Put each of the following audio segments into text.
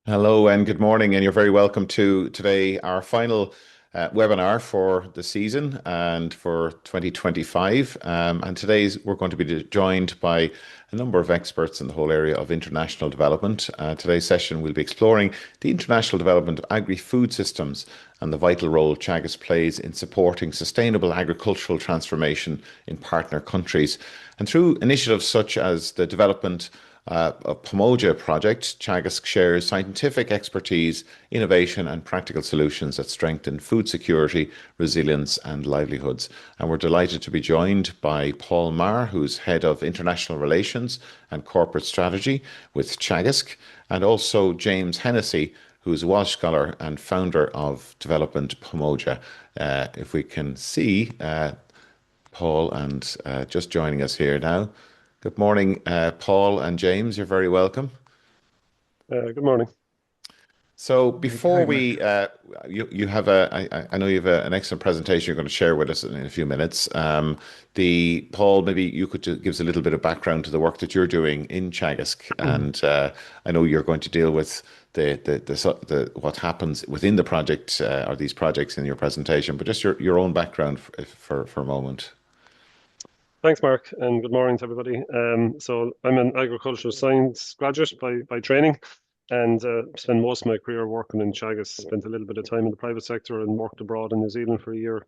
Hello and good morning, and you're very welcome to today, our final webinar for the season and for 2025. And today's we're going to be joined by a number of experts in the whole area of international development. Today's session will be exploring the international development of agri-food systems and the vital role Teagasc plays in supporting sustainable agricultural transformation in partner countries. And through initiatives such as the development a Pamoja project, Teagasc shares scientific expertise, innovation, and practical solutions that strengthen food security, resilience, and livelihoods. And we're delighted to be joined by Paul Maher, who's Head of International Relations and Corporate Strategy with Teagasc, and also James Hennessy, who's a Walsh Scholar and founder of Development Pamoja. If we can see Paul and just joining us here now. Good morning, Paul and James. You're very welcome. Good morning. So before we, you have I know you have an excellent presentation you're going to share with us in a few minutes. Paul, maybe you could just give us a little bit of background to the work that you're doing in Teagasc, and I know you're going to deal with the what happens within the project or these projects in your presentation, but just your own background for a moment. Thanks, Mark, and good morning to everybody. So I'm an agricultural science graduate by training, and spent most of my career working in Teagasc. Spent a little bit of time in the private sector and worked abroad in New Zealand for a year.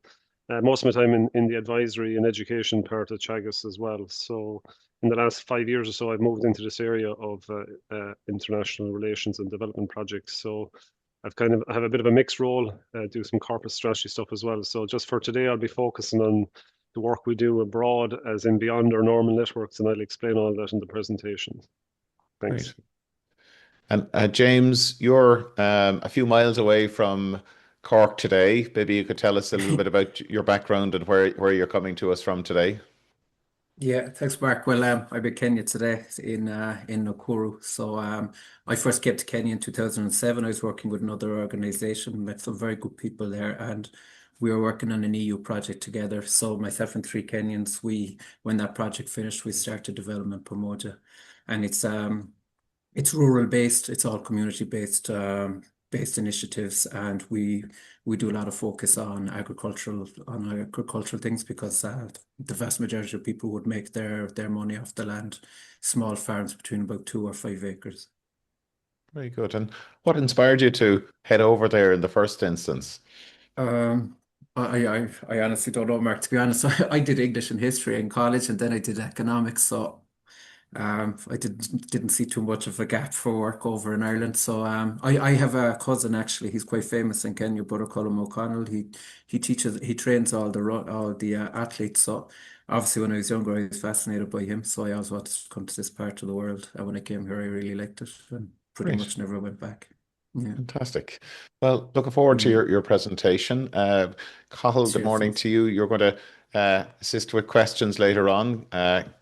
Most of my time in the advisory and education part of Teagasc as well. So in the last 5 years or so, I've moved into this area of international relations and development projects. So I have a bit of a mixed role, do some corporate strategy stuff as well. So just for today, I'll be focusing on the work we do abroad, as in beyond our normal networks, and I'll explain all that in the presentation. Thanks. Great. And James, you're a few miles away from Cork today. Maybe you could tell us a little bit about your background and where you're coming to us from today. Yeah, thanks, Mark. Well, I'm in Kenya today in Nakuru. So I first came to Kenya in 2007. I was working with another organization, met some very good people there, and we were working on an EU project together. So myself and three Kenyans, when that project finished, we started Development Pamoja, and it's rural based. It's all community based initiatives, and we do a lot of focus on agricultural things because the vast majority of people would make their money off the land, small farms between about 2 or 5 acres. Very good. And what inspired you to head over there in the first instance? I honestly don't know, Mark. To be honest, I did English and history in college, and then I did economics. So I didn't see too much of a gap for work over in Ireland. So I have a cousin actually. He's quite famous in Kenya, brother call him O'Connell. He trains all the athletes. So obviously when I was younger, I was fascinated by him. So I always wanted to come to this part of the world. And when I came here, I really liked it and pretty Great. much never went back. Yeah. Fantastic. Well, looking forward to your presentation. Cathal, good Cheers. morning to you. You're going to assist with questions later on.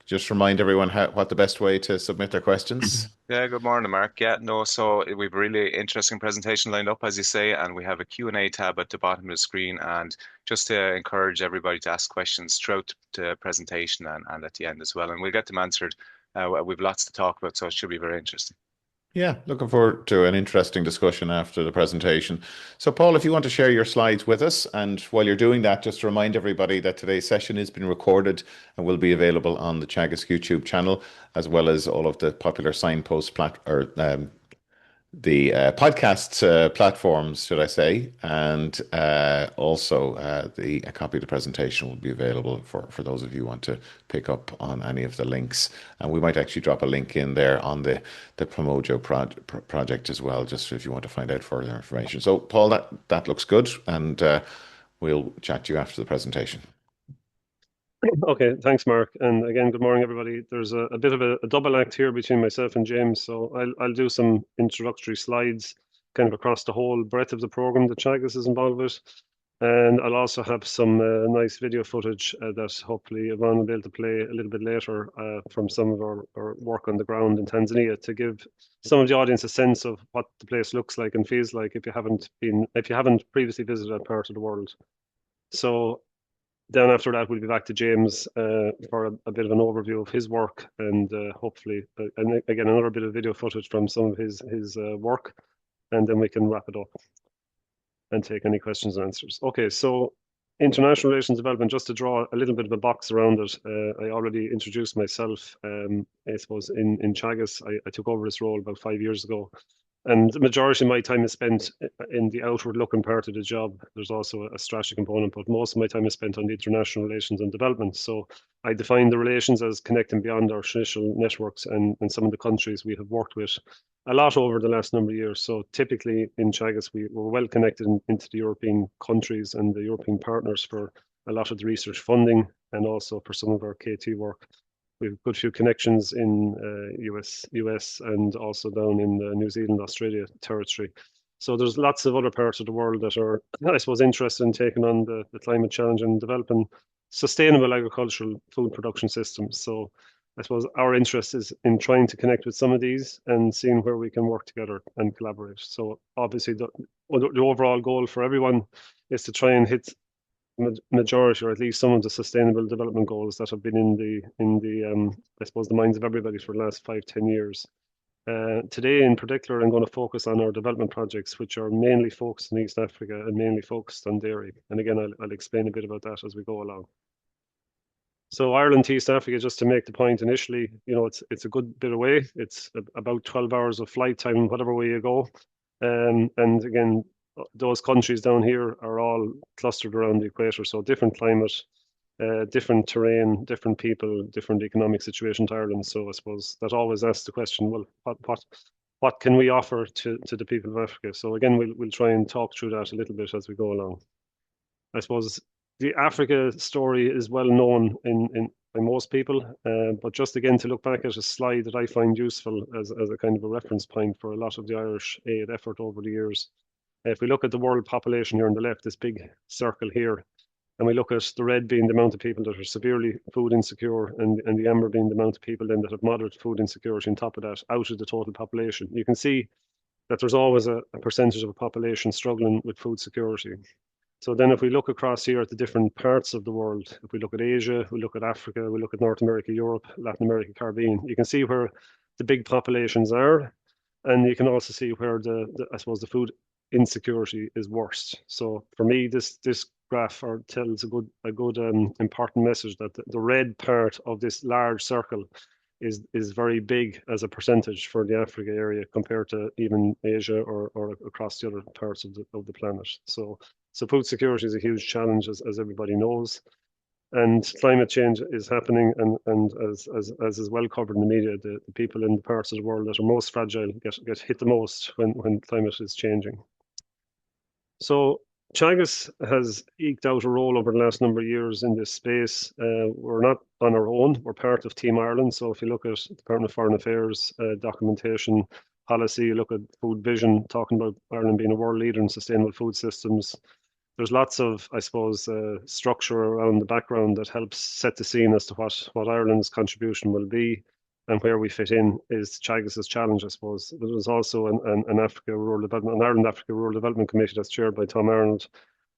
Just remind everyone what the best way to submit their questions. Yeah, good morning, Mark. Yeah, no, so we've a really interesting presentation lined up, as you say, and we have a Q&A tab at the bottom of the screen. And just to encourage everybody to ask questions throughout the presentation and at the end as well. And we'll get them answered. We've lots to talk about, so it should be very interesting. Yeah, looking forward to an interesting discussion after the presentation. So, Paul, if you want to share your slides with us, and while you're doing that, just to remind everybody that today's session has been recorded and will be available on the Teagasc YouTube channel, as well as all of the popular Signpost the podcast platforms, should I say, and also a copy of the presentation will be available for those of you who want to pick up on any of the links. And we might actually drop a link in there on the Pamoja project as well, just if you want to find out further information. So, Paul, that looks good, and we'll chat to you after the presentation. Okay, thanks, Mark. And again, good morning, everybody. There's a bit of a double act here between myself and James. So I'll do some introductory slides kind of across the whole breadth of the program that Teagasc is involved with. And I'll also have some nice video footage that hopefully Yvonne will be able to play a little bit later from some of our work on the ground in Tanzania to give some of the audience a sense of what the place looks like and feels like if you haven't previously visited that part of the world. So then after that, we'll be back to James for a bit of an overview of his work and hopefully, and again, another bit of video footage from some of his work. and then we can wrap it up and take any questions and answers. Okay, so international relations development, just to draw a little bit of a box around it, I already introduced myself. I suppose in Teagasc, I took over this role about 5 years ago. And the majority of my time is spent in the outward-looking part of the job. There's also a strategy component, but most of my time is spent on the international relations and development. So I define the relations as connecting beyond our traditional networks and some of the countries we have worked with a lot over the last number of years. So typically in Teagasc, we're well connected into the European countries and the European partners for a lot of the research funding and also for some of our KT work. We have a good few connections in US and also down in the New Zealand, Australia territory. So there's lots of other parts of the world that are, I suppose, interested in taking on the climate challenge and developing sustainable agricultural food production systems. So I suppose our interest is in trying to connect with some of these and seeing where we can work together and collaborate. So obviously the overall goal for everyone is to try and hit majority, or at least some of the sustainable development goals that have been in the I suppose the minds of everybody for the last 5-10 years. Today in particular, I'm going to focus on our development projects, which are mainly focused in East Africa and mainly focused on dairy. And again, I'll explain a bit about that as we go along. So Ireland to East Africa, just to make the point initially, it's a good bit away. It's about 12 hours of flight time, whatever way you go. And again, those countries down here are all clustered around the equator, so different climate, different terrain, different people, different economic situation to Ireland. So I suppose that always asks the question, well, what can we offer to the people of Africa? So again, we'll try and talk through that a little bit as we go along. I suppose the Africa story is well known by most people, but just again to look back at a slide that I find useful as a kind of a reference point for a lot of the Irish aid effort over the years. If we look at the world population here on the left, this big circle here, and we look at the red being the amount of people that are severely food insecure and the amber being the amount of people then that have moderate food insecurity on top of that out of the total population, you can see that there's always a percentage of a population struggling with food security. So then if we look across here at the different parts of the world, if we look at Asia, we look at Africa, we look at North America, Europe, Latin America, Caribbean, you can see where the big populations are. And you can also see where I suppose the food insecurity is worst. So for me, this graph tells a good important message that the red part of this large circle is very big as a percentage for the Africa area compared to even Asia or across the other parts of the planet. So food security is a huge challenge, as everybody knows. And climate change is happening, and as is well covered in the media, the people in the parts of the world that are most fragile get hit the most when climate is changing. So Teagasc has eked out a role over the last number of years in this space. We're not on our own, we're part of Team Ireland. So if you look at the Department of Foreign Affairs, documentation, policy, you look at Food Vision, talking about Ireland being a world leader in sustainable food systems. There's lots of, I suppose, structure around the background that helps set the scene as to what Ireland's contribution will be and where we fit in is Teagasc's challenge, I suppose. There's also an Ireland Africa Rural Development Committee that's chaired by Tom Arnold.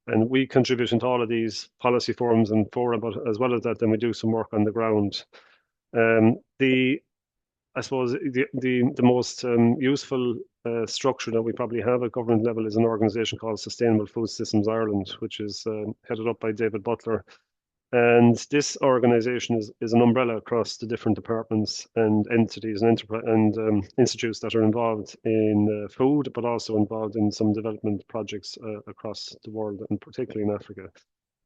And we contribute into all of these policy forums and fora, but as well as that, then we do some work on the ground. I suppose the most useful structure that we probably have at government level is an organisation called Sustainable Food Systems Ireland, which is headed up by David Butler. And this organisation is an umbrella across the different departments and entities and institutes that are involved in food, but also involved in some development projects across the world, and particularly in Africa.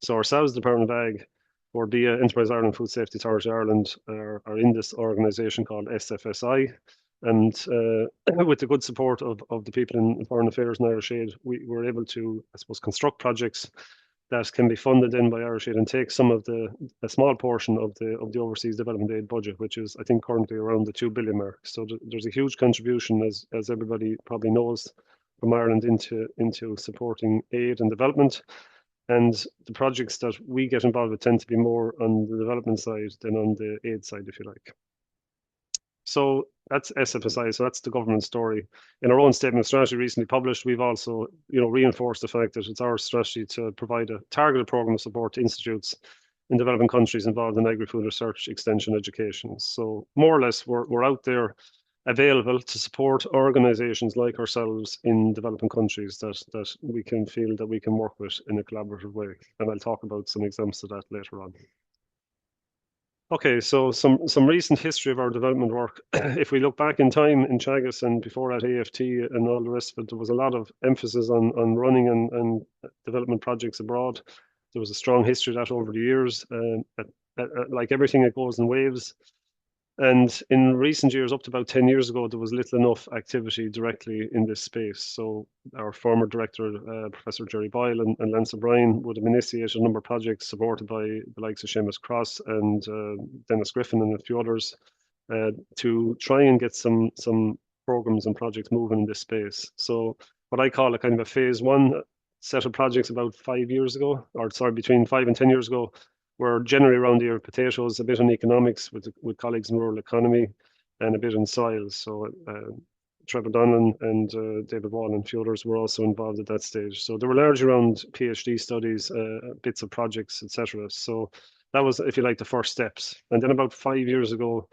So ourselves, Department of Ag, or BIA, Enterprise Ireland Food Safety Authority Ireland, are in this organisation called SFSI. And with the good support of the people in Foreign Affairs and Irish Aid, we were able to, I suppose, construct projects that can be funded in by Irish Aid and take some of a small portion of the overseas development aid budget, which is, I think, currently around the 2 billion mark. So there's a huge contribution, as everybody probably knows, from Ireland into supporting aid and development. And the projects that we get involved with tend to be more on the development side than on the aid side, if you like. So that's SFSI, so that's the government story. In our own statement of strategy recently published, we've also reinforced the fact that it's our strategy to provide a targeted program of support to institutes in developing countries involved in agri-food research, extension, education. So more or less, we're out there available to support organizations like ourselves in developing countries that we can feel that we can work with in a collaborative way. And I'll talk about some examples of that later on. Okay, so some recent history of our development work. If we look back in time in Teagasc and before that AFT and all the rest of it, there was a lot of emphasis on running and development projects abroad. There was a strong history of that over the years. Like everything, it goes in waves. And in recent years, up to about 10 years ago, there was little enough activity directly in this space. So our former director, Professor Jerry Boyle and Lance O'Brien would have initiated a number of projects supported by the likes of Seamus Cross and Dennis Griffin and a few others to try and get some programs and projects moving in this space. So what I call a kind of a phase one set of projects about 5 years ago, or sorry, between 5 and 10 years ago, were generally around the area of potatoes, a bit on economics with colleagues in rural economy, and a bit in soils. So Trevor Donlan and David Wall and a few others were also involved at that stage. So they were largely around PhD studies, bits of projects, etc. So that was, if you like, the first steps. And then about 5 years ago,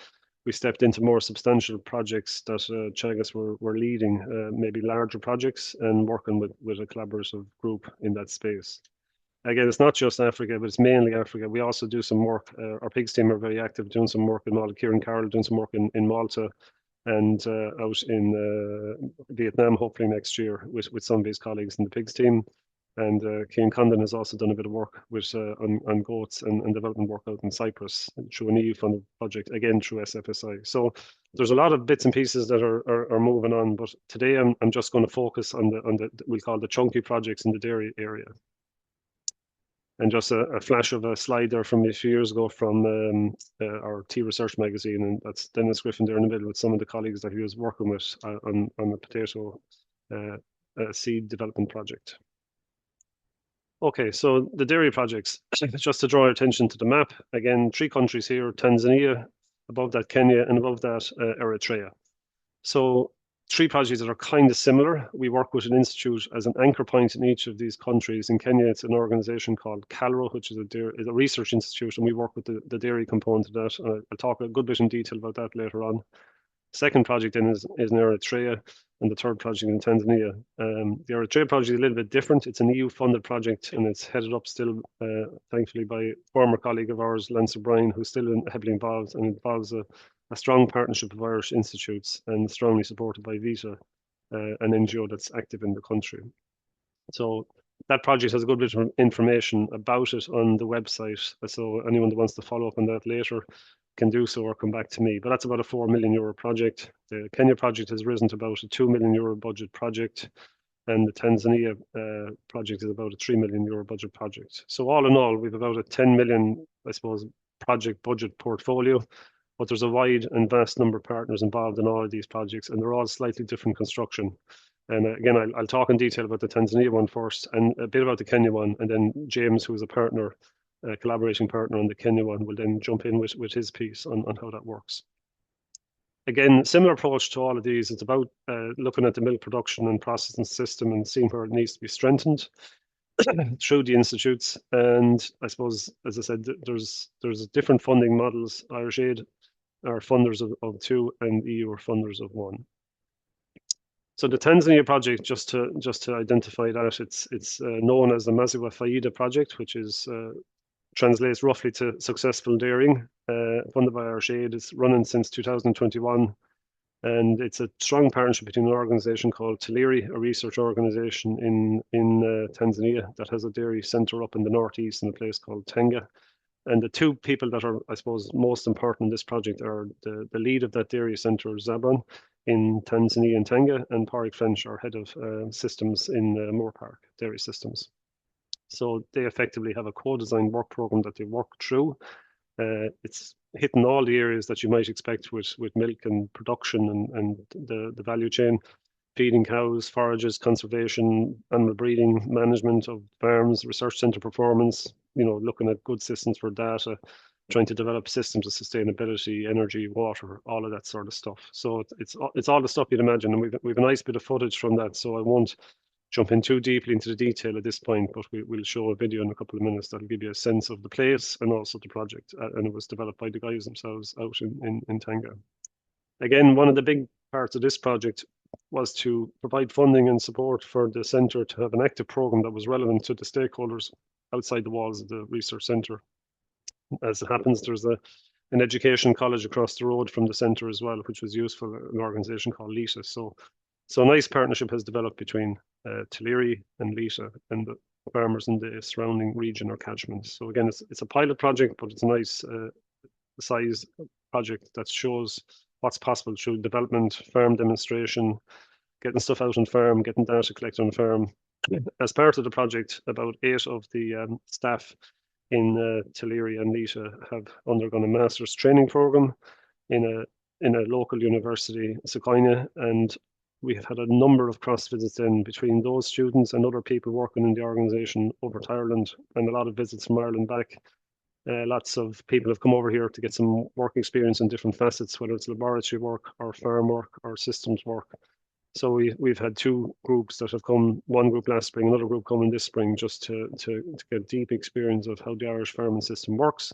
we stepped into more substantial projects that Teagasc were leading, maybe larger projects and working with a collaborative group in that space. Again, it's not just Africa, but it's mainly Africa. We also do some work. Our pigs team are very active doing some work in Malta. Kieran Carroll doing some work in Malta and out in Vietnam, hopefully next year with some of his colleagues in the pigs team. And Cian Condon has also done a bit of work with on goats and development work out in Cyprus through an EU-funded project, again through SFSI. So there's a lot of bits and pieces that are moving on, but today I'm just going to focus on the we'll call the chunky projects in the dairy area. And just a flash of a slide there from a few years ago from our Tea Research magazine, and that's Dennis Griffin there in the middle with some of the colleagues that he was working with on the potato seed development project. Okay, so the dairy projects, just to draw our attention to the map, again, 3 countries here, Tanzania, above that Kenya, and above that Eritrea. So 3 projects that are kind of similar. We work with an institute as an anchor point in each of these countries. In Kenya, it's an organization called CALRO, which is a research institute, and we work with the dairy component of that. I'll talk a good bit in detail about that later on. Second project then is in Eritrea, and the third project in Tanzania. The Eritrea project is a little bit different. It's an EU-funded project, and it's headed up still, thankfully, by a former colleague of ours, Lance O'Brien, who's still heavily involved, and involves a strong partnership of Irish institutes and strongly supported by Vita, an NGO that's active in the country. So that project has a good bit of information about it on the website. So anyone that wants to follow up on that later can do so or come back to me. But that's about a €4 million project. The Kenya project has risen to about a €2 million budget project. And the Tanzania project is about a €3 million budget project. So all in all, we've about a 10 million, I suppose, project budget portfolio. But there's a wide and vast number of partners involved in all of these projects, and they're all slightly different construction. And again, I'll talk in detail about the Tanzania one first, and a bit about the Kenya one, and then James, who is a partner, a collaborating partner on the Kenya one, will then jump in with his piece on how that works. Again, similar approach to all of these. It's about looking at the milk production and processing system and seeing where it needs to be strengthened through the institutes. And I suppose, as I said, there's different funding models. Irish Aid are funders of 2, and EU are funders of 1. So the Tanzania project, just to identify that, it's known as the Maziwa Faida project, which is translates roughly to successful dairying, funded by Irish Aid. It's running since 2021, and it's a strong partnership between an organization called Tiliri, a research organization in Tanzania that has a dairy center up in the northeast in a place called Tanga. And the 2 people that are, I suppose, most important in this project are the lead of that dairy center, Zabron, in Tanzania and Tanga, and Parik French, our head of systems in Moore Park Dairy Systems. So they effectively have a co-designed work program that they work through. It's hitting all the areas that you might expect with milk and production and the value chain. Feeding cows, forages, conservation, animal breeding, management of farms, research center performance, looking at good systems for data, trying to develop systems of sustainability, energy, water, all of that sort of stuff. So it's all the stuff you'd imagine, and we've a nice bit of footage from that, so I won't jump in too deeply into the detail at this point, but we'll show a video in a couple of minutes that'll give you a sense of the place and also the project, and it was developed by the guys themselves out in Tanga. Again, one of the big parts of this project was to provide funding and support for the centre to have an active programme that was relevant to the stakeholders outside the walls of the research centre. As it happens, there's an education college across the road from the centre as well, which was useful, an organisation called LETA. So a nice partnership has developed between Tulare and LETA and the farmers in the surrounding region or catchment. So again, it's a pilot project, but it's a nice size project that shows what's possible through development, farm demonstration, getting stuff out on farm, getting data collected on farm. As part of the project, about 8 of the staff in Tulare and LETA have undergone a master's training program in a local university, Sequoia, and we have had a number of cross visits in between those students and other people working in the organisation over to Ireland, and a lot of visits from Ireland back. Lots of people have come over here to get some work experience in different facets, whether it's laboratory work or farm work or systems work. So we've had 2 groups that have come, one group last spring, another group coming this spring, just to get deep experience of how the Irish farming system works.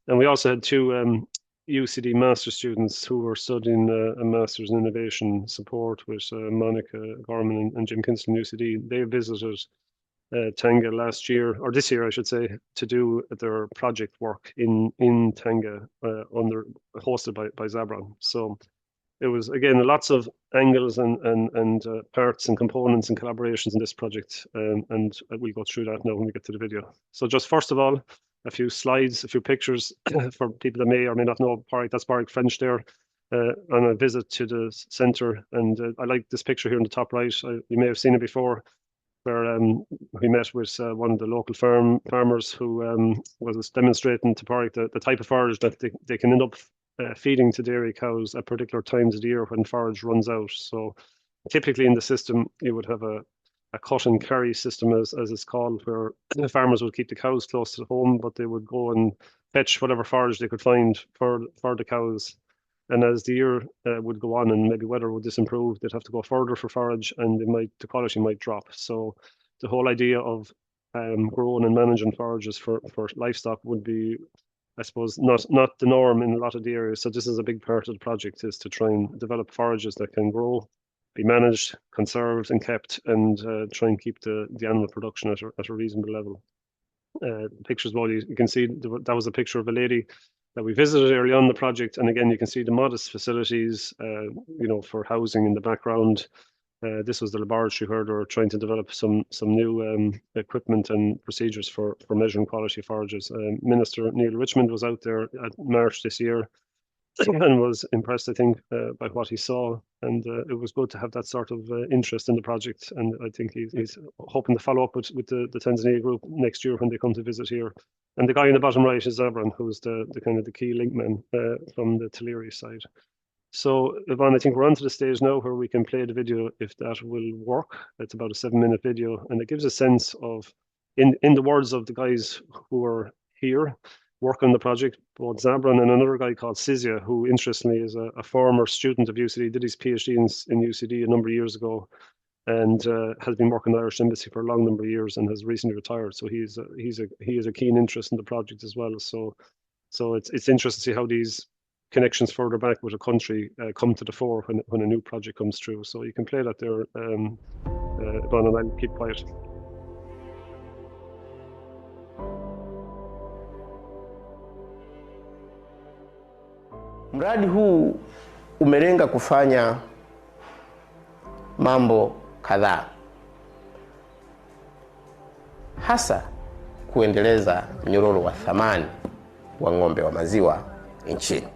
And we also had 2 UCD master students who were studying a master's in innovation support with Monica Gorman and Jim Kinston UCD. They visited Tanga last year, or this year I should say, to do their project work in Tanga hosted by Zabron. So it was, again, lots of angles and parts and components and collaborations in this project, and we'll go through that now when we get to the video. So just first of all, a few slides, a few pictures for people that may or may not know Pádraig. That's Pádraig French there on a visit to the centre, and I like this picture here in the top right. You may have seen it before, where we met with one of the local farmers who was demonstrating to Pádraig the type of forage that they can end up feeding to dairy cows at particular times of the year when forage runs out. So typically in the system, you would have a cut and carry system, as it's called, where the farmers would keep the cows close to home, but they would go and fetch whatever forage they could find for the cows. And as the year would go on and maybe weather would disimprove, they'd have to go further for forage, and the quality might drop. So the whole idea of growing and managing forages for livestock would be, I suppose, not the norm in a lot of the areas. So this is a big part of the project, is to try and develop forages that can grow, be managed, conserved and kept, and try and keep the animal production at a reasonable level. The pictures, well, you can see that was a picture of a lady that we visited early on in the project, and again you can see the modest facilities, for housing in the background. This was the laboratory where they were trying to develop some new equipment and procedures for measuring quality forages. Minister Neil Richmond was out there at March this year and was impressed, I think, by what he saw, and it was good to have that sort of interest in the project. And I think he's hoping to follow up with the Tanzania group next year when they come to visit here. And the guy in the bottom right is Zabron, who's the kind of the key link man from the Tulare side. So, Yvonne, I think we're on to the stage now where we can play the video, if that will work. It's about a 7-minute video, and it gives a sense of, in the words of the guys who are here working on the project, both Zabron and another guy called Sizia, who interestingly is a former student of UCD, did his PhD in UCD a number of years ago, and has been working in the Irish Embassy for a long number of years and has recently retired. So he has a keen interest in the project as well. So it's interesting to see how these connections further back with a country come to the fore when a new project comes through. So you can play that there, Yvonne, and I'll keep quiet. Mradi huu umelenga kufanya mambo kadhaa, hasa kuendeleza mnyororo wa thamani wa ng'ombe wa maziwa nchini.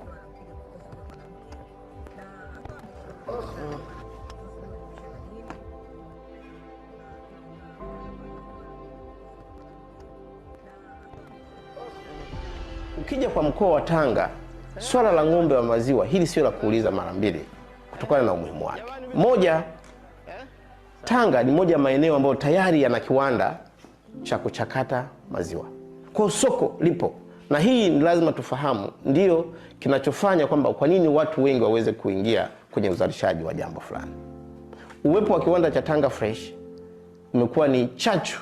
Ukija kwa mkoa wa Tanga, swala la ng'ombe wa maziwa hili sio la kuuliza mara mbili kutokana na umuhimu wake. Moja, Tanga ni moja maeneo ambayo tayari yana kiwanda cha kuchakata maziwa. Kwa soko lipo. Na hii ni lazima tufahamu, ndio kinachofanya kwamba kwa nini watu wengi waweze kuingia kwenye uzalishaji wa jambo fulani. Uwepo wa kiwanda cha Tanga Fresh umekuwa ni chachu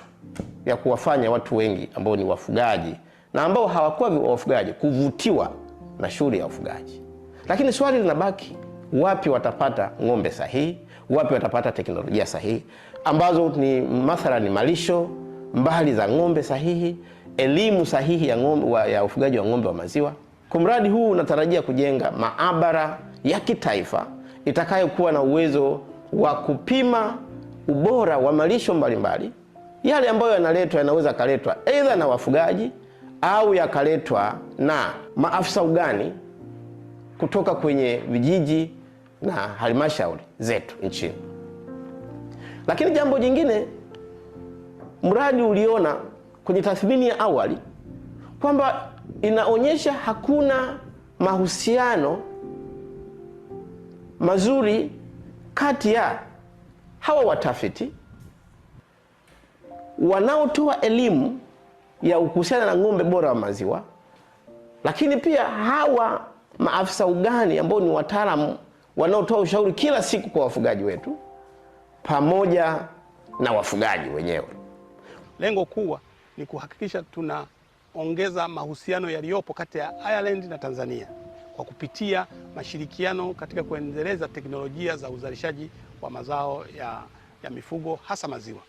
ya kuwafanya watu wengi ambao ni wafugaji na ambao hawakuwa wafugaji kuvutiwa na shughuli ya ufugaji. Lakini swali linabaki, wapi watapata ng'ombe sahihi, wapi watapata teknolojia sahihi, ambazo ni mathalan malisho, mbali za ng'ombe sahihi, elimu sahihi ya ng'ombe ya ufugaji wa ng'ombe wa maziwa. Kwa mradi huu unatarajia kujenga maabara ya kitaifa itakayokuwa na uwezo wa kupima ubora wa malisho mbalimbali, yale ambayo yanaweza kaletwa aidha na wafugaji au yakaletwa na maafisa ugani kutoka kwenye vijiji na halmashauri zetu nchini. Lakini jambo jingine, mradi uliona kwenye tathmini ya awali kwamba inaonyesha hakuna mahusiano mazuri kati ya hawa watafiti wanaotoa elimu ya kuhusiana na ng'ombe bora wa maziwa, lakini pia hawa maafisa ugani ambao ni wataalamu wanaotoa ushauri kila siku kwa wafugaji wetu, pamoja na wafugaji wenyewe. Lengo kubwa ni kuhakikisha tunaongeza mahusiano yaliyopo kati ya Ireland na Tanzania kwa kupitia mashirikiano katika kuendeleza teknolojia za uzalishaji wa mazao ya mifugo hasa maziwa.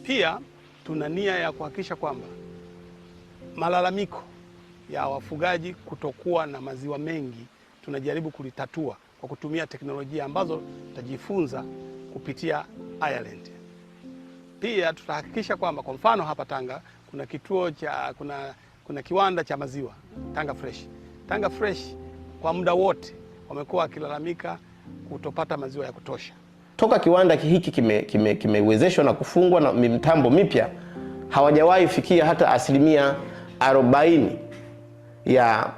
Pia tuna nia ya kuhakikisha kwamba malalamiko ya wafugaji kutokuwa na maziwa mengi tunajaribu kulitatua kwa kutumia teknolojia ambazo tutajifunza kupitia Ireland. Pia tutahakikisha kwamba kwa mfano hapa Tanga kuna kituo cha kuna kiwanda cha maziwa Tanga Fresh. Tanga Fresh kwa muda wote wamekuwa wakilalamika kutopata maziwa ya kutosha. Toka kiwanda hiki kimewezeshwa na kufungwa na mitambo mipya, hawajawahi fikia hata 40% ya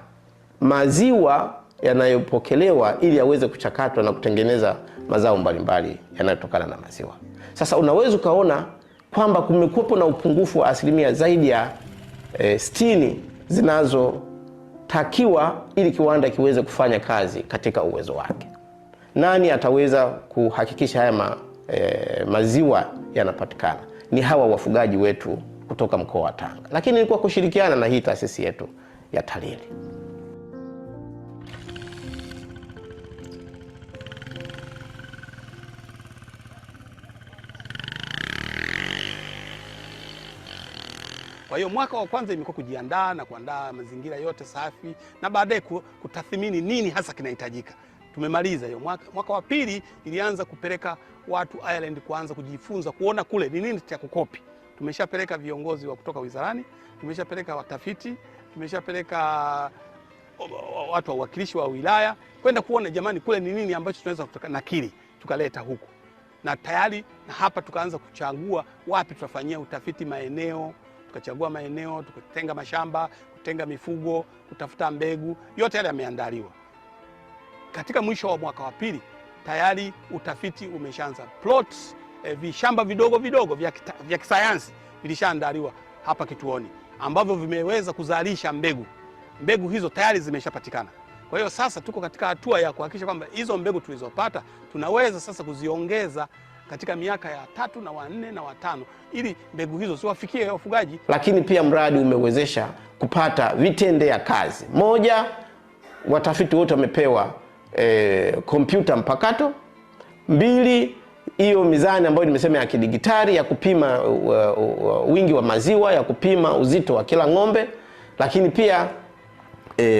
maziwa yanayopokelewa ili yaweze kuchakatwa na kutengeneza mazao mbalimbali yanayotokana na maziwa. Sasa unaweza ukaona kwamba kumekuwepo na upungufu wa asilimia zaidi ya 60 zinazotakiwa ili kiwanda kiweze kufanya kazi katika uwezo wake. Nani ataweza kuhakikisha haya maziwa yanapatikana? Ni hawa wafugaji wetu kutoka mkoa wa Tanga, lakini ni kwa kushirikiana na hii taasisi yetu ya TALIRI. Kwa hiyo mwaka wa kwanza imekuwa kujiandaa na kuandaa mazingira yote safi na baadaye kutathmini nini hasa kinahitajika. Tumemaliza hiyo. Mwaka wa pili ilianza kupeleka watu Ireland kuanza kujifunza kuona kule ni nini cha kukopi. Tumeshapeleka viongozi wa kutoka wizarani, tumeshapeleka watafiti, tumeshapeleka watu wa uwakilishi wa wilaya kwenda kuona jamani kule ni nini ambacho tunaweza nakili tukaleta huku. Na tayari na hapa tukaanza kuchagua wapi tutafanyia utafiti maeneo, tukachagua maeneo, tukatenga mashamba, kutenga mifugo, kutafuta mbegu, yote yale yameandaliwa. Katika mwisho wa mwaka wa pili tayari utafiti umeshaanza. Plots, vishamba vidogo vidogo vya kisayansi vilishaandaliwa hapa kituoni ambavyo vimeweza kuzalisha mbegu. Mbegu hizo tayari zimeshapatikana. Kwa hiyo sasa tuko katika hatua ya kuhakikisha kwamba hizo mbegu tulizopata tunaweza sasa kuziongeza katika miaka ya 3 na 4 na 5 ili mbegu hizo ziwafikie wafugaji. Lakini pia mradi umewezesha kupata vitendea kazi. Moja, watafiti wote wamepewa kompyuta mpakato. 2, hiyo mizani ambayo nimesema ya kidigitali ya kupima wingi wa maziwa, ya kupima uzito wa kila ng'ombe. Lakini pia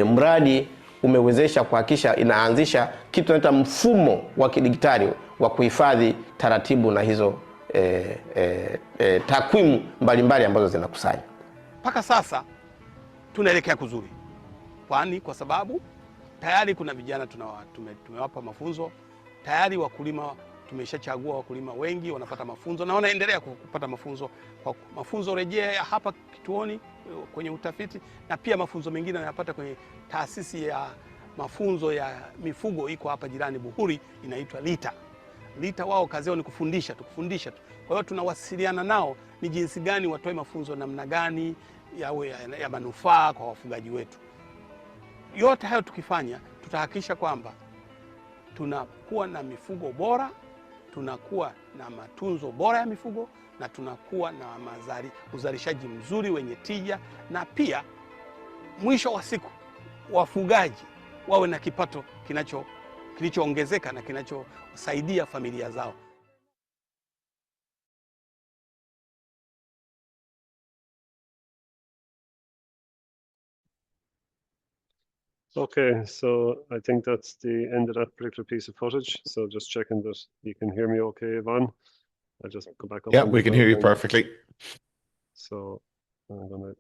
mradi umewezesha kuhakikisha inaanzisha kitu tunaita mfumo wa kidigitali wa kuhifadhi taratibu na hizo takwimu mbalimbali ambazo zinakusanywa. Mpaka sasa tunaelekea kuzuri. Kwa sababu tayari kuna vijana tumewapa mafunzo, tayari wakulima tumeshachagua wakulima wengi wanapata mafunzo na wanaendelea kupata mafunzo kwa mafunzo rejea hapa kituoni kwenye utafiti, na pia mafunzo mengine yanapata kwenye taasisi ya mafunzo ya mifugo iko hapa jirani Buhuri, inaitwa Lita. Wao kazi yao ni kufundisha tu. Kwa hiyo tunawasiliana nao ni jinsi gani watoe mafunzo namna gani ya manufaa kwa wafugaji wetu. Yote hayo tukifanya tutahakikisha kwamba tunakuwa na mifugo bora, tunakuwa na matunzo bora ya mifugo na tunakuwa na uzalishaji mzuri wenye tija, na pia mwisho wa siku wafugaji wawe na kipato kilichoongezeka na kinachosaidia familia zao. Okay, so I think that's the end of that particular piece of footage. So just checking that you can hear me okay, Yvonne. I'll just go back up. Yeah, we can hear you perfectly. So I'm going to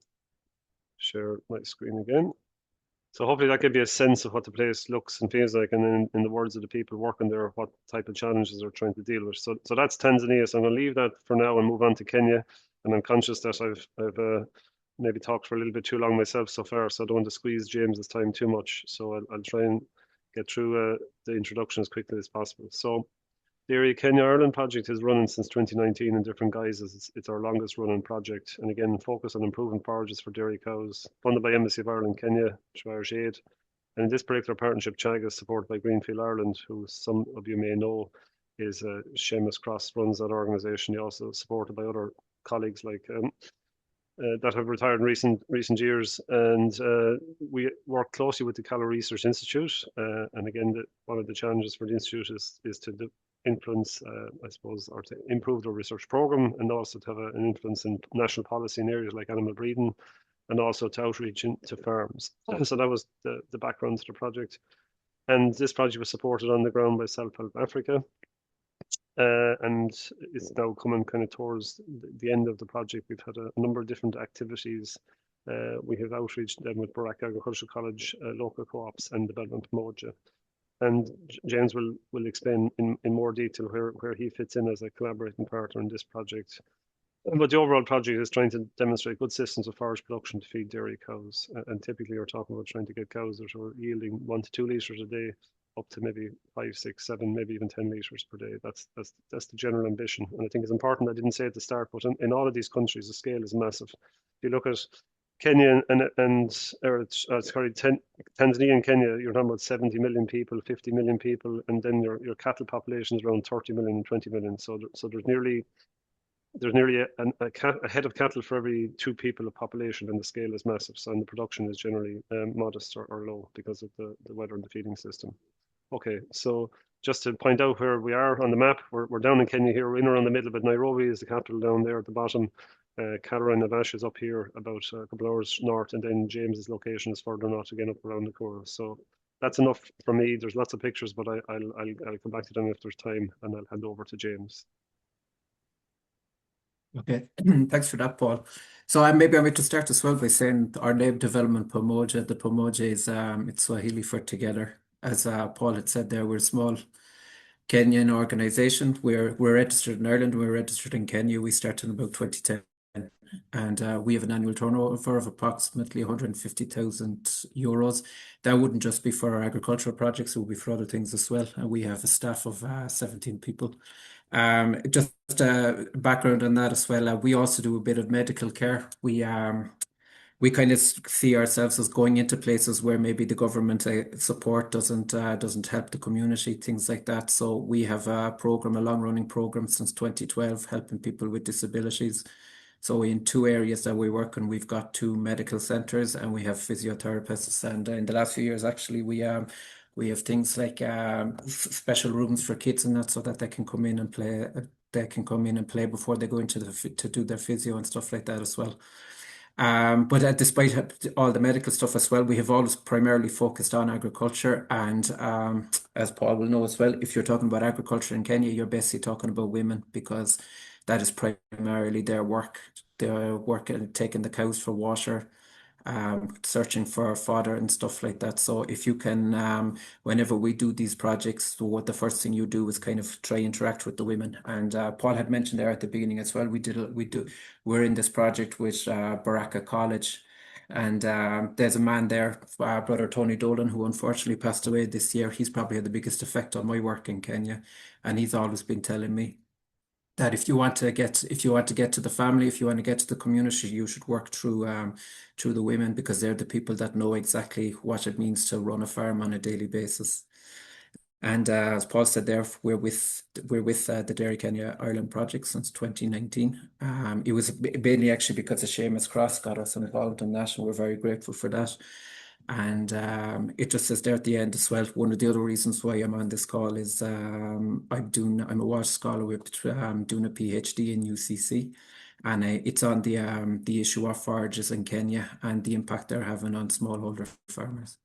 share my screen again. So hopefully that gives you a sense of what the place looks and feels like, and in the words of the people working there, what type of challenges they're trying to deal with. So that's Tanzania. So I'm going to leave that for now and move on to Kenya. And I'm conscious that I've maybe talked for a little bit too long myself so far, so I don't want to squeeze James's time too much. So I'll try and get through the introduction as quickly as possible. So the Area Kenya Ireland project is running since 2019 in different guises. It's our longest running project, and again, focus on improving forages for dairy cows, funded by Embassy of Ireland Kenya through Irish Aid. And in this particular partnership, Teagasc, supported by Greenfield Ireland, who some of you may know is Seamus Cross runs that organisation. He also supported by other colleagues like that have retired in recent years, and we work closely with the Cathal Research Institute. And again, one of the challenges for the institute is to influence, I suppose, or to improve the research program, and also to have an influence in national policy in areas like animal breeding, and also to outreach into farms. So that was the background to the project. And this project was supported on the ground by Self-Help Africa. And it's now coming kind of towards the end of the project. We've had a number of different activities. We have outreach then with Baraka Agricultural College, local co-ops, and Development Pamoja. And James will explain in more detail where he fits in as a collaborating partner in this project. But the overall project is trying to demonstrate good systems of forage production to feed dairy cows. And typically you're talking about trying to get cows that are yielding 1 to 2 litres a day, up to maybe 5, 6, 7, maybe even 10 litres per day. That's the general ambition. And I think it's important, I didn't say at the start, but in all of these countries, the scale is massive. If you look at Kenya Tanzania and Kenya, you're talking about 70 million people, 50 million people, and then your cattle population is around 30 million and 20 million. So there's nearly a head of cattle for every 2 people of population, and the scale is massive. So and the production is generally modest or low because of the weather and the feeding system. Okay, so just to point out where we are on the map, we're down in Kenya here, we're in around the middle, but Nairobi is the capital down there at the bottom. Katra and Navash is up here about a couple hours north, and then James's location is further north again up around Nakuru. So that's enough for me. There's lots of pictures, but I'll come back to them if there's time, and I'll hand over to James. Okay, thanks for that, Paul. So maybe I'm going to start as well by saying our name, Development Pamoja. The Pamoja is it's Swahili for together. As Paul had said there, we're a small Kenyan organization. We're registered in Ireland. We're registered in Kenya. We started in about 2010. And we have an annual turnover of approximately 150,000 euros. That wouldn't just be for our agricultural projects, it would be for other things as well. And we have a staff of 17 people. Just background on that as well. We also do a bit of medical care. We kind of see ourselves as going into places where maybe the government support doesn't help the community, things like that. So we have a long-running program since 2012, helping people with disabilities. So in 2 areas that we work in, we've got 2 medical centres, and we have physiotherapists. And in the last few years, actually, we have things like special rooms for kids and that, so that they can come in and play. They can come in and play before they go into to do their physio and stuff like that as well. But despite all the medical stuff as well, we have always primarily focused on agriculture. And as Paul will know as well, if you're talking about agriculture in Kenya, you're basically talking about women, because that is primarily their work. They're working, taking the cows for water, searching for fodder and stuff like that. So if you can, whenever we do these projects, what the first thing you do is kind of try interact with the women. And Paul had mentioned there at the beginning as well, we're in this project with Baraka College. And there's a man there, Brother Tony Dolan, who unfortunately passed away this year. He's probably had the biggest effect on my work in Kenya. And he's always been telling me that if you want to get to the family, if you want to get to the community, you should work through the women, because they're the people that know exactly what it means to run a farm on a daily basis. And as Paul said there, we're with the Dairy Kenya Ireland project since 2019. It was mainly actually because of Seamus Cross got us involved in that, and we're very grateful for that. And it just says there at the end as well, one of the other reasons why I'm on this call is I'm a Walsh Scholar with doing a PhD in UCC, and it's on the issue of forages in Kenya and the impact they're having on smallholder farmers.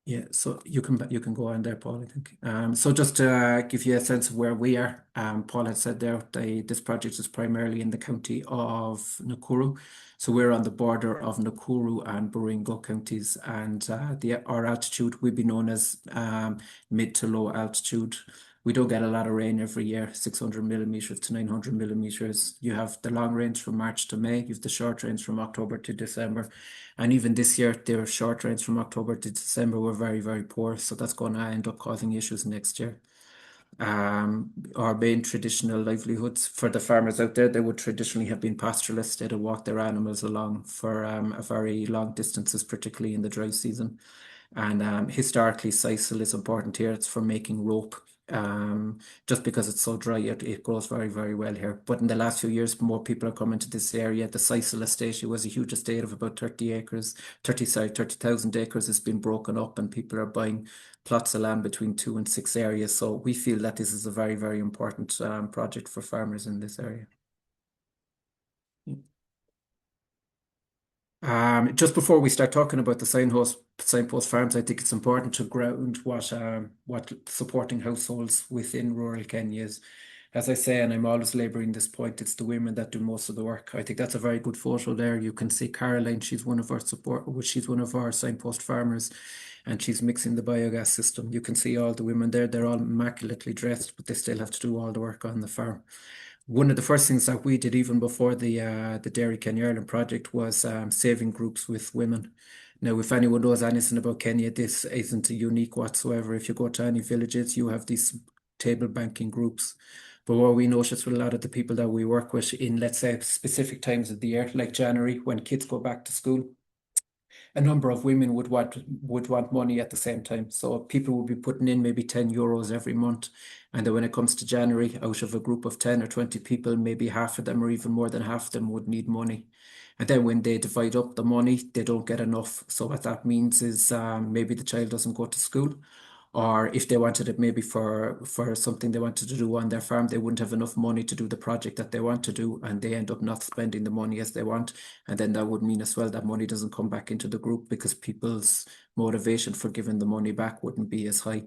Yeah, so you can go on there, Paul, I think. So just to give you a sense of where we are, Paul had said there, this project is primarily in the county of Nakuru. So we're on the border of Nakuru and Baringo counties, and our altitude, we'd be known as mid to low altitude. We don't get a lot of rain every year, 600 millimeters to 900 millimeters. You have the long rains from March to May, you have the short rains from October to December. And even this year, their short rains from October to December were very, very poor. So that's going to end up causing issues next year. Our main traditional livelihoods for the farmers out there, they would traditionally have been pastoralists. They'd have walked their animals along for a very long distances, particularly in the dry season. And historically, sisal is important here. It's for making rope. Just because it's so dry, it grows very, very well here. But in the last few years, more people are coming to this area. The sisal estate, it was a huge estate of about 30,000 acres. It's been broken up and people are buying plots of land between 2 and 6 areas. So we feel that this is a very, very important project for farmers in this area. Just before we start talking about the signpost farms, I think it's important to ground what supporting households within rural Kenya is. As I say, and I'm always laboring this point, it's the women that do most of the work. I think that's a very good photo there. You can see Caroline, she's one of our signpost farmers, and she's mixing the biogas system. You can see all the women there, they're all immaculately dressed, but they still have to do all the work on the farm. One of the first things that we did even before the Dairy Kenya Ireland project was saving groups with women. Now, if anyone knows anything about Kenya, this isn't unique whatsoever. If you go to any villages, you have these table banking groups. But what we noticed with a lot of the people that we work with in, let's say, specific times of the year, like January, when kids go back to school, a number of women would want money at the same time. So people would be putting in maybe 10 euros every month. And then when it comes to January, out of a group of 10 or 20 people, maybe half of them or even more than half of them would need money. And then when they divide up the money, they don't get enough. So what that means is maybe the child doesn't go to school, or if they wanted it maybe for something they wanted to do on their farm, they wouldn't have enough money to do the project that they want to do, and they end up not spending the money as they want. And then that would mean as well that money doesn't come back into the group because people's motivation for giving the money back wouldn't be as high.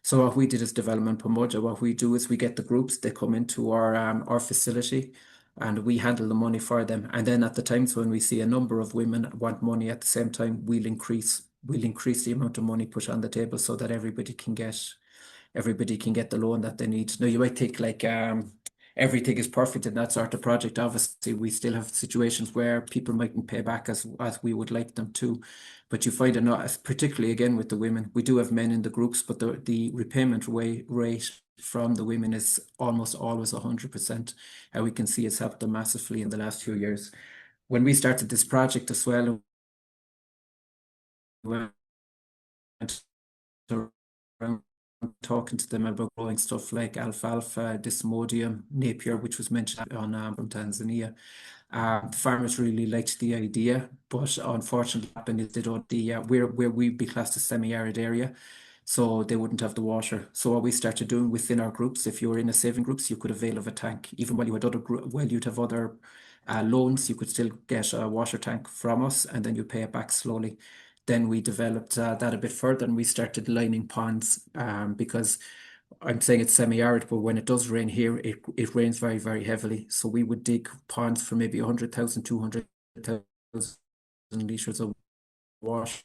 So what we did as Development Pamoja, what we do is we get the groups, they come into our facility, and we handle the money for them. And then at the times when we see a number of women want money at the same time, we'll increase the amount of money put on the table so that everybody can get the loan that they need. Now, you might think like everything is perfect in that sort of project. Obviously, we still have situations where people mightn't pay back as we would like them to. But you find particularly again with the women, we do have men in the groups, but the repayment rate from the women is almost always 100%. And we can see it's helped them massively in the last few years. When we started this project as well, we went around talking to them about growing stuff like alfalfa, Desmodium, Napier, which was mentioned on from Tanzania. The farmers really liked the idea, but unfortunately, what happened is they don't where we'd be classed as semi-arid area, so they wouldn't have the water. So what we started doing within our groups, if you were in a saving groups, you could avail of a tank. Even while you had you'd have other loans, you could still get a water tank from us, and then you pay it back slowly. Then we developed that a bit further, and we started lining ponds because I'm saying it's semi-arid, but when it does rain here, it rains very, very heavily. So we would dig ponds for maybe 100,000, 200,000 liters of water.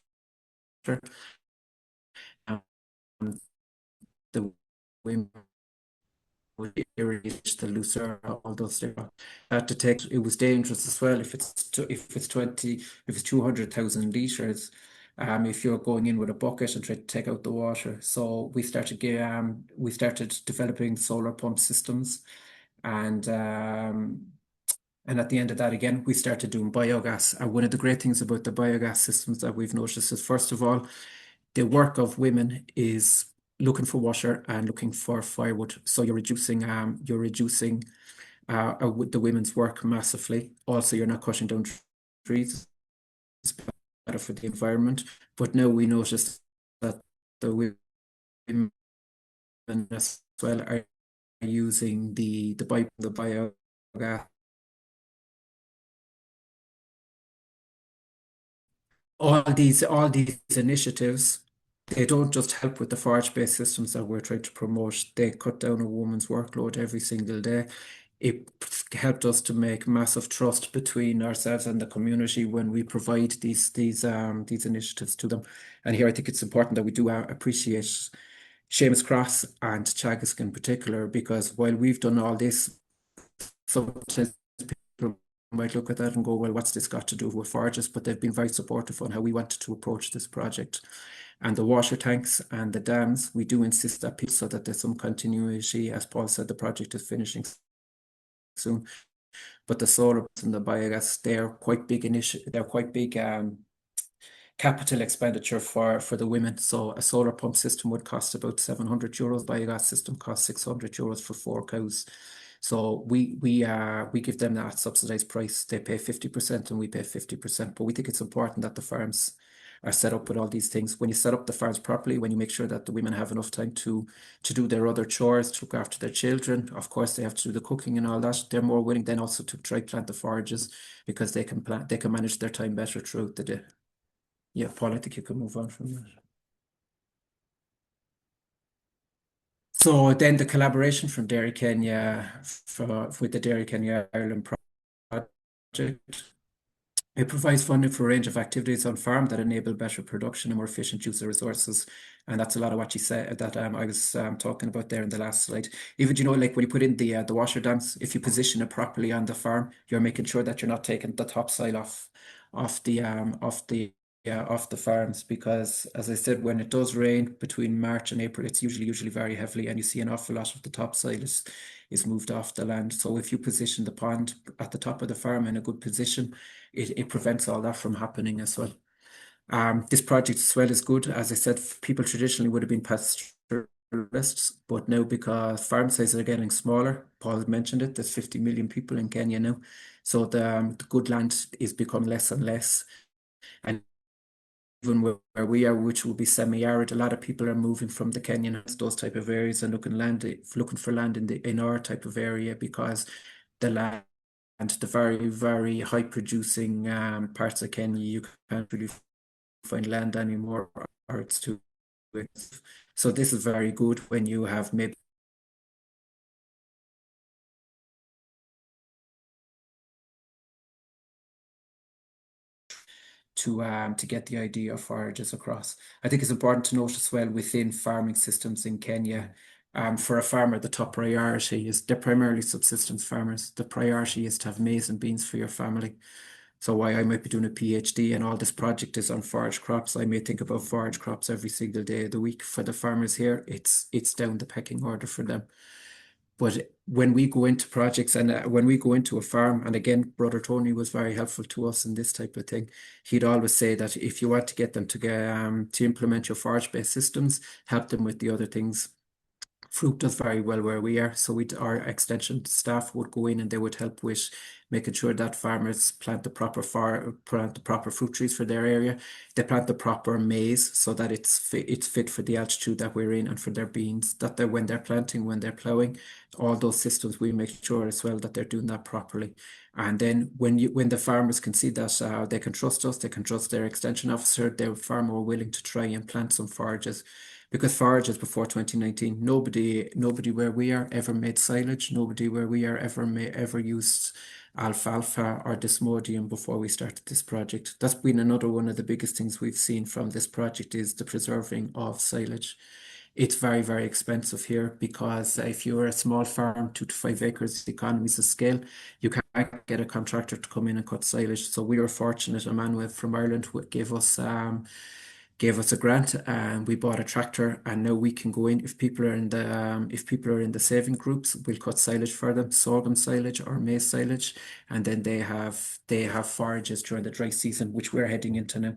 The wind would irrigate the looser, all those things. It was dangerous as well if it's 200,000 liters. If you're going in with a bucket and try to take out the water. So we started developing solar pump systems, and at the end of that, again, we started doing biogas. And one of the great things about the biogas systems that we've noticed is, first of all, the work of women is looking for water and looking for firewood. So you're reducing the women's work massively. Also, you're not cutting down trees. better for the environment. But now we notice that the women as well are using the biogas. All these initiatives, they don't just help with the forage-based systems that we're trying to promote. They cut down a woman's workload every single day. It helped us to make massive trust between ourselves and the community when we provide these initiatives to them. And here I think it's important that we do appreciate Seamus Cross and Teagasc in particular, because while we've done all this, sometimes people might look at that and go, well, what's this got to do with forages? But they've been very supportive on how we wanted to approach this project. And the water tanks and the dams, we do insist that people, so that there's some continuity. As Paul said, the project is finishing soon. But the solar and the biogas, they're quite big capital expenditure for the women. So a solar pump system would cost about €700. Biogas system costs €600 for 4 cows. So we give them that subsidized price. They pay 50% and we pay 50%. But we think it's important that the farms are set up with all these things. When you set up the farms properly, when you make sure that the women have enough time to do their other chores, to look after their children, of course they have to do the cooking and all that, they're more willing then also to try plant the forages, because they can manage their time better throughout the day. Yeah, Paul, I think you can move on from that. So then the collaboration from Dairy Kenya with the Dairy Kenya Ireland project. It provides funding for a range of activities on farm that enable better production and more efficient use of resources. And that's a lot of what you said that I was talking about there in the last slide. Even, you know, like when you put in the washer dams, if you position it properly on the farm, you're making sure that you're not taking the topsoil off the farms, because as I said, when it does rain between March and April, it's usually very heavily, and you see an awful lot of the topsoil is moved off the land. So if you position the pond at the top of the farm in a good position, it prevents all that from happening as well. This project as well is good. As I said, people traditionally would have been pastoralists, but now because farm sizes are getting smaller, Paul had mentioned it, there's 50 million people in Kenya now. So the good land is becoming less and less. And even where we are, which will be semi-arid, a lot of people are moving from the Kenyan, those type of areas, and looking for land in our type of area, because the land, the very, very high producing parts of Kenya, you can't really find land anymore, or it's too expensive. So this is very good when you have maybe to get the idea of forages across. I think it's important to note as well, within farming systems in Kenya, for a farmer, the top priority is, they're primarily subsistence farmers. The priority is to have maize and beans for your family. So while I might be doing a PhD and all this project is on forage crops, I may think about forage crops every single day of the week. For the farmers here, it's down the pecking order for them. But when we go into projects and when we go into a farm, and again, Brother Tony was very helpful to us in this type of thing. He'd always say that if you want to get them to implement your forage-based systems, help them with the other things. Fruit does very well where we are, so our extension staff would go in and they would help with making sure that farmers plant the proper fruit trees for their area. They plant the proper maize so that it's fit for the altitude that we're in, and for their beans, that when they're planting, when they're ploughing, all those systems, we make sure as well that they're doing that properly. And then when the farmers can see that they can trust us, they can trust their extension officer, they're far more willing to try and plant some forages. Because forages before 2019, nobody where we are ever made silage. Nobody where we are ever used alfalfa or desmodium before we started this project. That's been another one of the biggest things we've seen from this project, is the preserving of silage. It's very, very expensive here, because if you're a small farm, 2 to 5 acres, economies of scale, you can't get a contractor to come in and cut silage. So we were fortunate. Emmanuel from Ireland gave us a grant, and we bought a tractor, and now we can go in. If people are in the saving groups, we'll cut silage for them, sorghum silage or maize silage, and then they have forages during the dry season, which we're heading into now.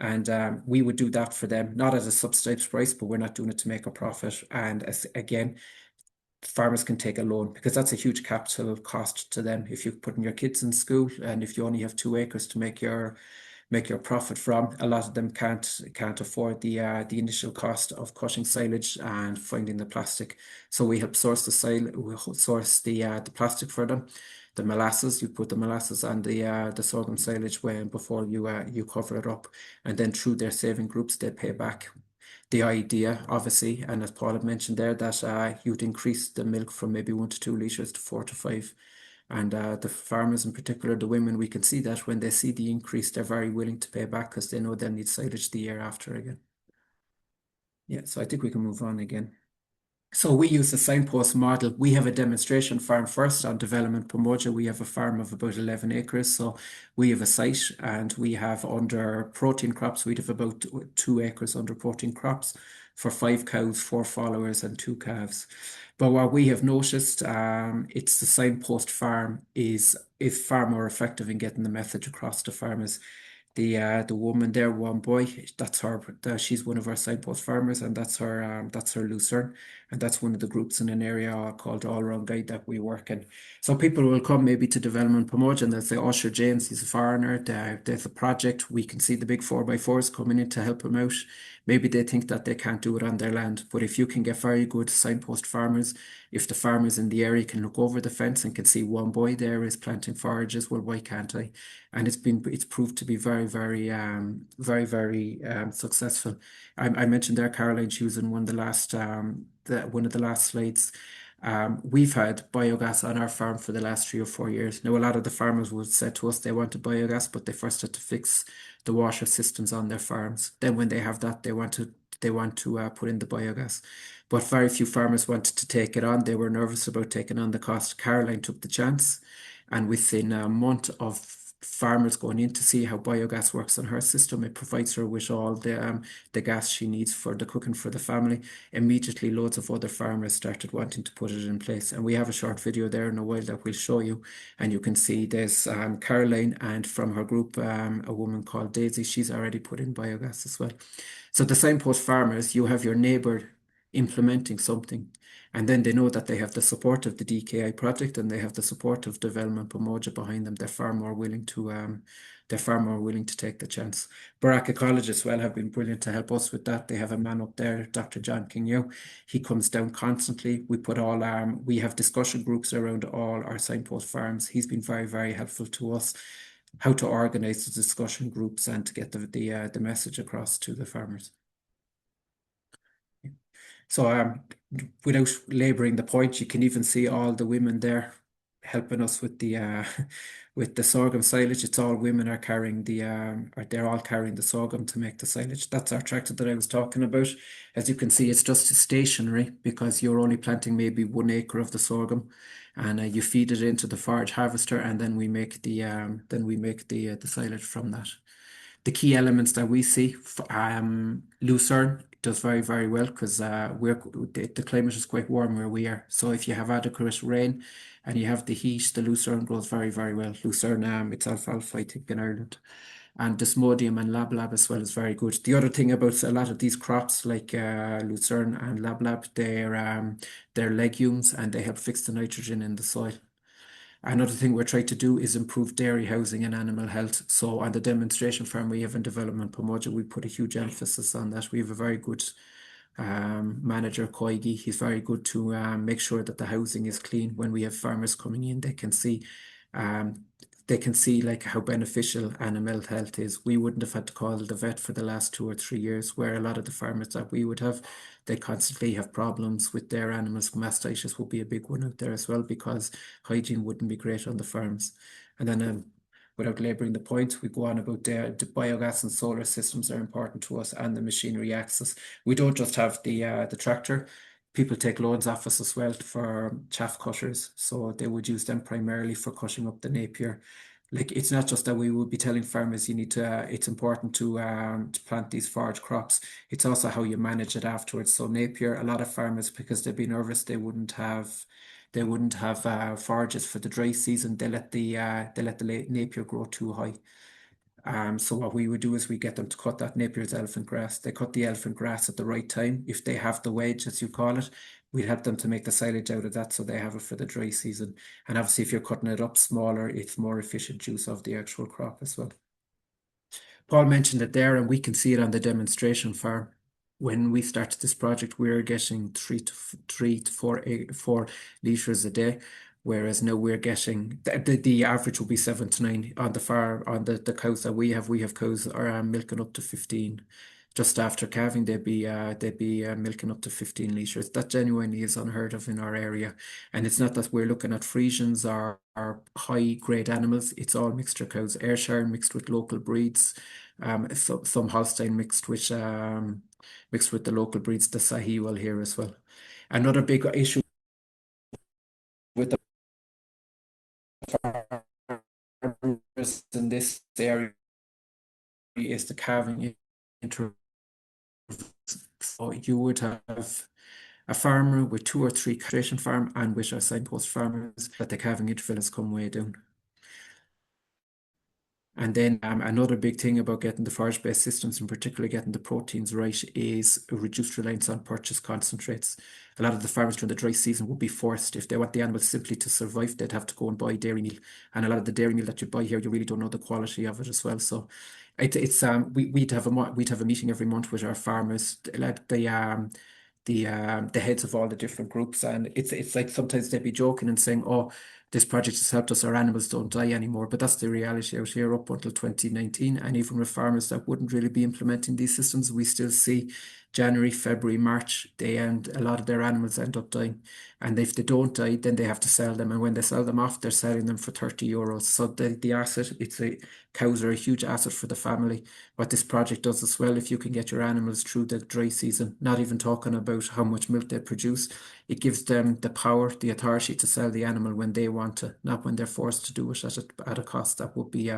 And we would do that for them, not at a subsidized price, but we're not doing it to make a profit. And again, farmers can take a loan, because that's a huge capital cost to them. If you're putting your kids in school, and if you only have 2 acres to make your make your profit from. A lot of them can't afford the initial cost of cutting silage and finding the plastic. So we help source we source the plastic for them. The molasses, you put the molasses on the sorghum silage way before you cover it up, and then through their saving groups they pay back. The idea, obviously, and as Paul had mentioned there, that you'd increase the milk from maybe 1 to 2 litres to 4 to 5. And the farmers in particular, the women, we can see that when they see the increase, they're very willing to pay back because they know they'll need silage the year after again. Yeah, so I think we can move on again. So we use the signpost model. We have a demonstration farm first on Development Pamoja. We have a farm of about 11 acres. So we have a site, and we have under protein crops, we'd have about 2 acres under protein crops for 5 cows, 4 followers and 2 calves. But what we have noticed, it's the signpost farm is far more effective in getting the message across to farmers. The woman there, one boy, that's her. She's one of our signpost farmers, and that's her Lucerne, and that's one of the groups in an area called All Round Guide that we work in. So people will come maybe to Development Pamoja and they'll say, "Oh, sure, James, he's a foreigner. There's a project. We can see the big 4x4s coming in to help him out." Maybe they think that they can't do it on their land, but if you can get very good signpost farmers, if the farmers in the area can look over the fence and can see one boy there is planting forages, well, why can't I? And it's proved to be very, very, very successful. I mentioned there Caroline, she was in one of the last slides. We've had biogas on our farm for the last 3 or 4 years. Now, a lot of the farmers would say to us they wanted biogas, but they first had to fix the water systems on their farms. Then when they have that, they want to put in the biogas. But very few farmers wanted to take it on. They were nervous about taking on the cost. Caroline took the chance, and within a month of farmers going in to see how biogas works on her system, it provides her with all the gas she needs for the cooking for the family. Immediately, loads of other farmers started wanting to put it in place, and we have a short video there in a while that we'll show you, and you can see there's Caroline, and from her group, a woman called Daisy. She's already put in biogas as well. So the signpost farmers, you have your neighbour implementing something, and then they know that they have the support of the DKI project and they have the support of Development Pamoja behind them. They're far more willing to take the chance. Baraka College as well have been brilliant to help us with that. They have a man up there, Dr. John King. He comes down constantly. We have discussion groups around all our signpost farms. He's been very, very helpful to us, how to organize the discussion groups and to get the message across to the farmers. So without laboring the point, you can even see all the women there helping us with the sorghum silage. It's all women are carrying they're all carrying the sorghum to make the silage. That's our tractor that I was talking about. As you can see, it's just stationary because you're only planting maybe 1 acre of the sorghum, and you feed it into the forage harvester, and then we make the silage from that. The key elements that we see, Lucerne does very, very well because the climate is quite warm where we are. So if you have adequate rain and you have the heat, the Lucerne grows very, very well. Lucerne, it's alfalfa, I think, in Ireland. And Desmodium and Lablab as well is very good. The other thing about a lot of these crops like Lucerne and Lablab, they're legumes and they help fix the nitrogen in the soil. Another thing we're trying to do is improve dairy housing and animal health. So on the demonstration farm we have in Development Pamoja, we put a huge emphasis on that. We have a very good manager, Koigi. He's very good to make sure that the housing is clean. When we have farmers coming in, they can see like how beneficial animal health is. We wouldn't have had to call the vet for the last 2 or 3 years, where a lot of the farmers that we would have, they constantly have problems with their animals. Mastitis will be a big one out there as well because hygiene wouldn't be great on the farms. And then without labouring the point, we go on about the biogas and solar systems are important to us, and the machinery access. We don't just have the tractor. People take loans off us as well for chaff cutters, so they would use them primarily for cutting up the napier. Like, it's not just that we would be telling farmers you need to, it's important to plant these forage crops. It's also how you manage it afterwards. So napier, a lot of farmers, because they'd be nervous, they wouldn't have forages for the dry season. They let the napier grow too high. So what we would do is we get them to cut that napier's elephant grass. They cut the elephant grass at the right time. If they have the wedge, as you call it, we'd help them to make the silage out of that so they have it for the dry season. And obviously if you're cutting it up smaller, it's more efficient use of the actual crop as well. Paul mentioned it there, and we can see it on the demonstration farm. When we started this project, we were getting 3 to 4 litres a day, whereas now we're getting the average will be 7 to 9 on the farm. On the cows that we have cows are milking up to 15. Just after calving, they'd be milking up to 15 litres. That genuinely is unheard of in our area, and it's not that we're looking at Friesians or high grade animals. It's all mixture cows, Ayrshire mixed with local breeds, some Holstein mixed with the local breeds, the Sahiwal here as well. Another big issue with the farmers in this area is the calving interval. So you would have a farmer with 2 or 3 castration farm, and with our signpost farmers, that the calving interval has come way down. And then another big thing about getting the forage-based systems, and particularly getting the proteins right, is a reduced reliance on purchased concentrates. A lot of the farmers during the dry season would be forced, if they want the animals simply to survive, they'd have to go and buy dairy meal. And a lot of the dairy meal that you buy here, you really don't know the quality of it as well. So we'd have a meeting every month with our farmers, like the heads of all the different groups, and it's like sometimes they'd be joking and saying, "Oh, this project has helped us, our animals don't die anymore." But that's the reality out here up until 2019. And even with farmers that wouldn't really be implementing these systems, we still see January, February, March, a lot of their animals end up dying. And if they don't die, then they have to sell them. And when they sell them off, they're selling them for 30 euros. So the asset, cows are a huge asset for the family. What this project does as well, if you can get your animals through the dry season, not even talking about how much milk they produce, it gives them the power, the authority to sell the animal when they want to, not when they're forced to do it at a cost that would be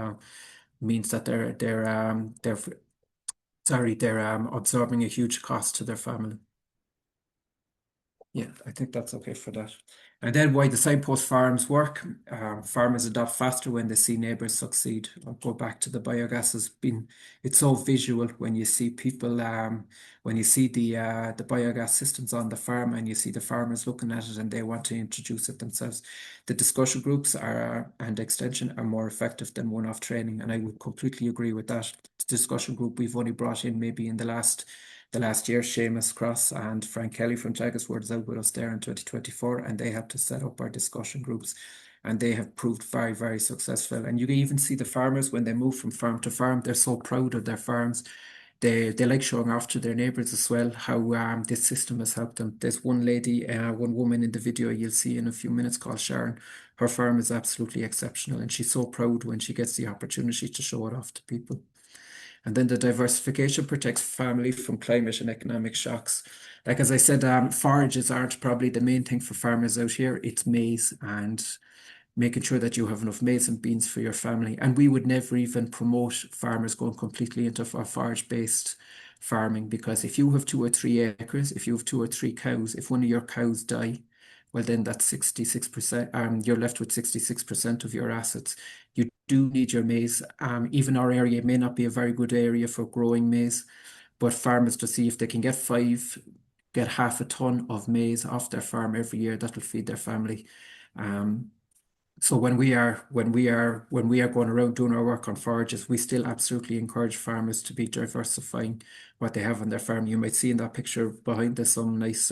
means that they're absorbing a huge cost to their family. Yeah, I think that's okay for that. And then why the signpost farms work. Farmers adopt faster when they see neighbours succeed. I'll go back to the biogas. It's so visual when you see people, when you see the biogas systems on the farm, and you see the farmers looking at it and they want to introduce it themselves. The discussion groups and extension are more effective than one-off training, and I would completely agree with that. The discussion group we've only brought in maybe in the last year, Seamus Cross and Frank Kelly from Teagasc were out with us there in 2024, and they had to set up our discussion groups, and they have proved very, very successful. And you can even see the farmers when they move from farm to farm, they're so proud of their farms. They like showing off to their neighbours as well how this system has helped them. There's one lady, one woman in the video you'll see in a few minutes called Sharon. Her farm is absolutely exceptional, and she's so proud when she gets the opportunity to show it off to people. And then the diversification protects family from climate and economic shocks. Like, as I said, forages aren't probably the main thing for farmers out here. It's maize and making sure that you have enough maize and beans for your family. And we would never even promote farmers going completely into forage-based farming, because if you have 2 or 3 acres, if you have 2 or 3 cows, if one of your cows die, well, then that's 66%. You're left with 66% of your assets. You do need your maize. Even our area may not be a very good area for growing maize, but farmers, to see if they can get half a ton of maize off their farm every year, that will feed their family. So when we are going around doing our work on forages, we still absolutely encourage farmers to be diversifying what they have on their farm. You might see in that picture behind us some nice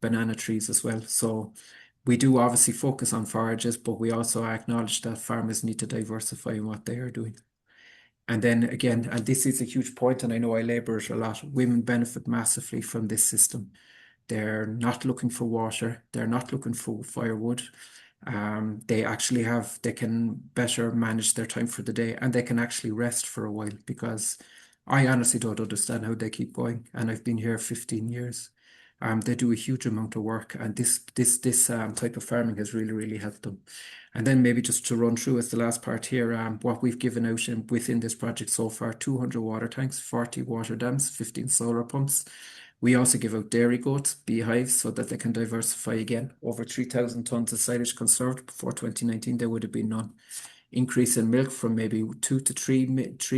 banana trees as well. So we do obviously focus on forages, but we also acknowledge that farmers need to diversify in what they are doing. And then again, and this is a huge point, and I know I labour it a lot, women benefit massively from this system. They're not looking for water. They're not looking for firewood. They can better manage their time for the day, and they can actually rest for a while, because I honestly don't understand how they keep going. And I've been here 15 years. They do a huge amount of work, and this type of farming has really, really helped them. And then maybe just to run through as the last part here, what we've given out within this project so far: 200 water tanks, 40 water dams, 15 solar pumps. We also give out dairy goats, beehives, so that they can diversify again. Over 3,000 tonnes of silage conserved. Before 2019, there would have been none. Increase in milk from maybe 2 to 3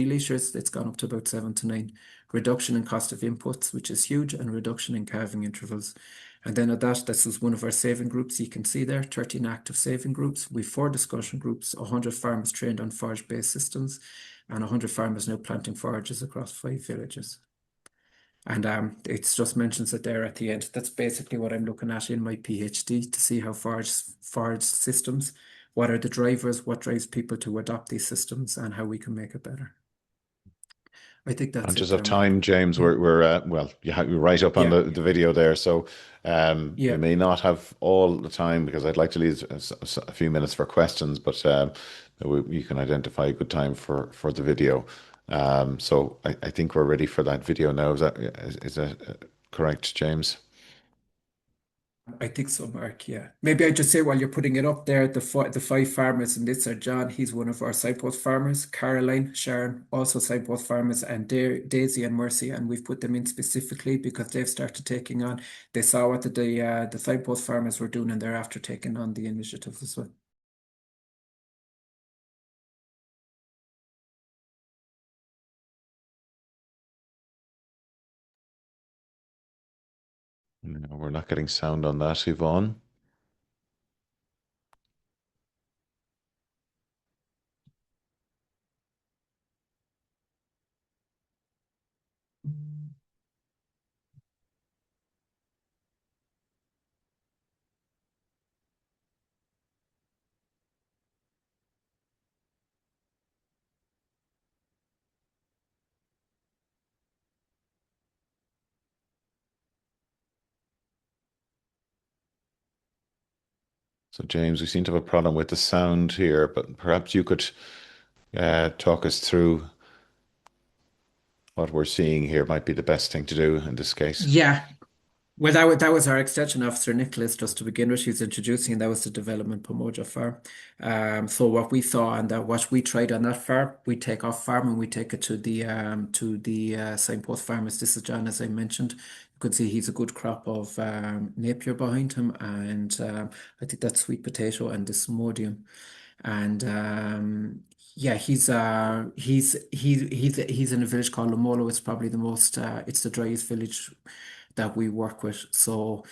litres, it's gone up to about 7 to 9. Reduction in cost of inputs, which is huge, and reduction in calving intervals. And then at that, this is one of our saving groups. You can see there, 13 active saving groups. We've 4 discussion groups, 100 farmers trained on forage-based systems, and 100 farmers now planting forages across 5 villages. And it's just mentions it there at the end. That's basically what I'm looking at in my PhD, to see how forage systems, what are the drivers, what drives people to adopt these systems, and how we can make it better. I think that's Conscious it of there, Mark. time, James. We're well, you're right up on Yeah. the video there, so we Yeah. may not have all the time, because I'd like to leave a few minutes for questions, but you can identify a good time for the video. So I think we're ready for that video now. Is that correct, James? I think so, Mark. Yeah. Maybe I just say while you're putting it up there, the 5 farmers, and this are John, he's one of our Signpost farmers, Caroline, Sharon, also Signpost farmers, and Daisy and Mercy, and we've put them in specifically because they've started taking on. They saw what the Signpost farmers were doing, and they're after taking on the initiative as well. No, we're not getting sound on that, Yvonne. So, James, we seem to have a problem with the sound here, but perhaps you could talk us through what we're seeing here. Might be the best thing to do in this case. Yeah. Well, that was our extension officer, Nicholas, just to begin with. She was introducing, and that was the Development Pamoja farm. So what we saw and what we tried on that farm, we take off farm and we take it to the Signpost farmers. This is John, as I mentioned. You could see he's a good crop of Napier behind him, and I think that's sweet potato and desmodium. And yeah, he's in a village called Lomolo. It's probably the most it's the driest village that we work with. So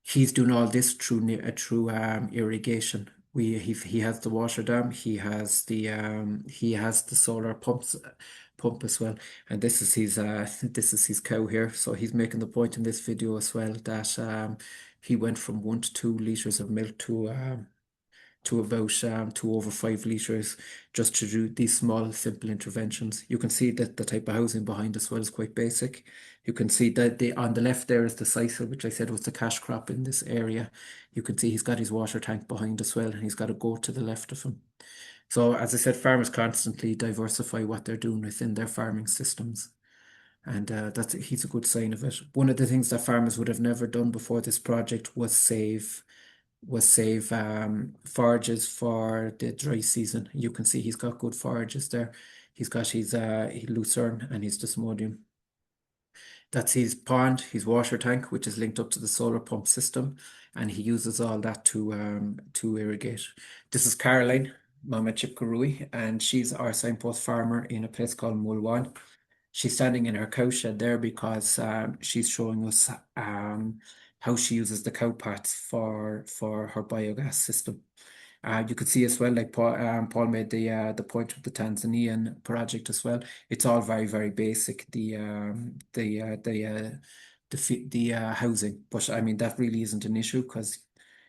he's doing all this through irrigation. He has the water dam. He has the solar pump as well. And this is his cow here. So he's making the point in this video as well that he went from 1 to 2 liters of milk to about to over 5 liters, just to do these small, simple interventions. You can see that the type of housing behind as well is quite basic. You can see that on the left there is the sisal, which I said was the cash crop in this area. You can see he's got his water tank behind as well, and he's got a goat to the left of him. So as I said, farmers constantly diversify what they're doing within their farming systems. And he's a good sign of it. One of the things that farmers would have never done before this project was save forages for the dry season. You can see he's got good forages there. He's got his lucerne and his desmodium. That's his pond, his water tank, which is linked up to the solar pump system, and he uses all that to irrigate. This is Caroline, Mama Chipkarui, and she's our Signpost farmer in a place called Mulwan. She's standing in her cow shed there because she's showing us how she uses the cow parts for her biogas system. You could see as well, like Paul made the point of the Tanzanian project as well. It's all very, very basic. The housing, but I mean that really isn't an issue because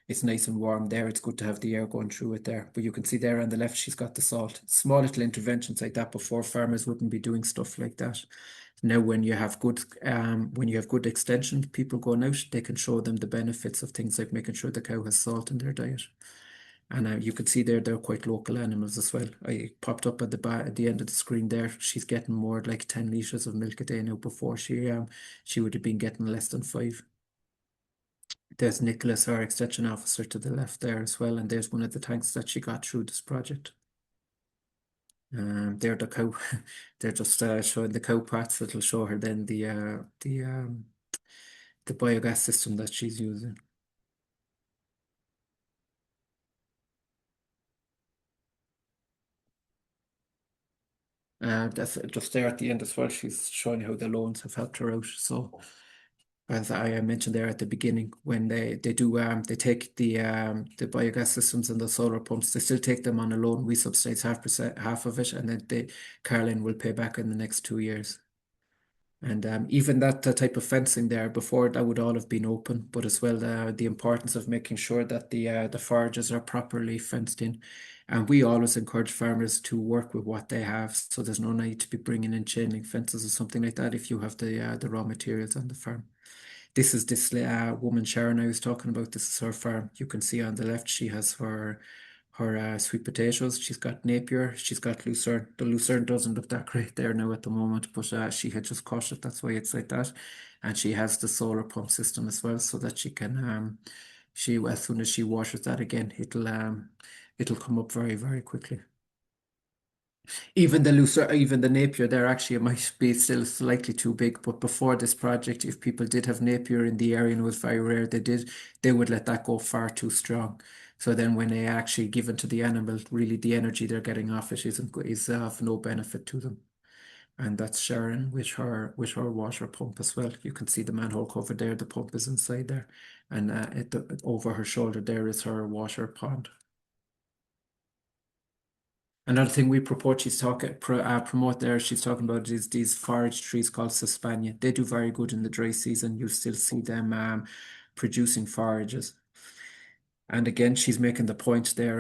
it's nice and warm there. It's good to have the air going through it there. But you can see there on the left, she's got the salt. Small little interventions like that before, farmers wouldn't be doing stuff like that. Now, when you have good extension, people going out, they can show them the benefits of things like making sure the cow has salt in their diet. And you can see there, they're quite local animals as well. I popped up at the end of the screen there. She's getting more like 10 liters of milk a day now. Before she would have been getting less than 5. There's Nicholas, our extension officer, to the left there as well, and there's one of the tanks that she got through this project. They're the cow. They're just showing the cow parts. That'll show her then the biogas system that she's using. That's just there at the end as well. She's showing how the loans have helped her out. So as I mentioned there at the beginning, when they take the biogas systems and the solar pumps, they still take them on a loan. We subsidize half of it, and then Caroline will pay back in the next 2 years. And even that type of fencing there before, that would all have been open, but as well the importance of making sure that the forages are properly fenced in. And we always encourage farmers to work with what they have, so there's no need to be bringing in chain link fences or something like that if you have the raw materials on the farm. This is this woman Sharon I was talking about. This is her farm. You can see on the left she has her sweet potatoes. She's got Napier. She's got Lucerne. The Lucerne doesn't look that great there now at the moment, but she had just cut it. That's why it's like that. And she has the solar pump system as well, so that she can as soon as she washes that again, it'll come up very, very quickly. Even the Napier there, actually, it might be still slightly too big. But before this project, if people did have Napier in the area and it was very rare, they would let that go far too strong. So then when they actually give it to the animal, really the energy they're getting off it is of no benefit to them. And that's Sharon with her washer pump as well. You can see the manhole cover there, the pump is inside there. And over her shoulder there is her washer pond. Another thing we promote there, she's talking about is these forage trees called Suspania. They do very good in the dry season. You'll still see them producing forages. And again, she's making the point there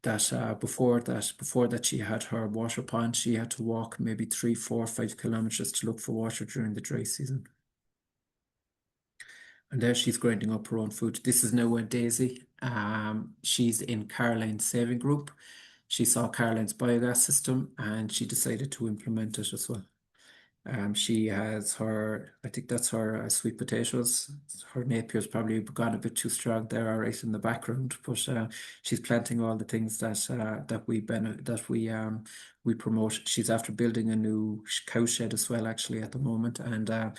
that before that she had her washer pond, she had to walk maybe 3, 4, 5 kilometers to look for water during the dry season. And there she's grinding up her own food. This is now a Daisy. She's in Caroline's saving group. She saw Caroline's biogas system and she decided to implement it as well. She has I think that's her sweet potatoes. Her Napier's probably gone a bit too strong there, right in the background, but she's planting all the things that we promote. She's after building a new cow shed as well, actually, at the moment, and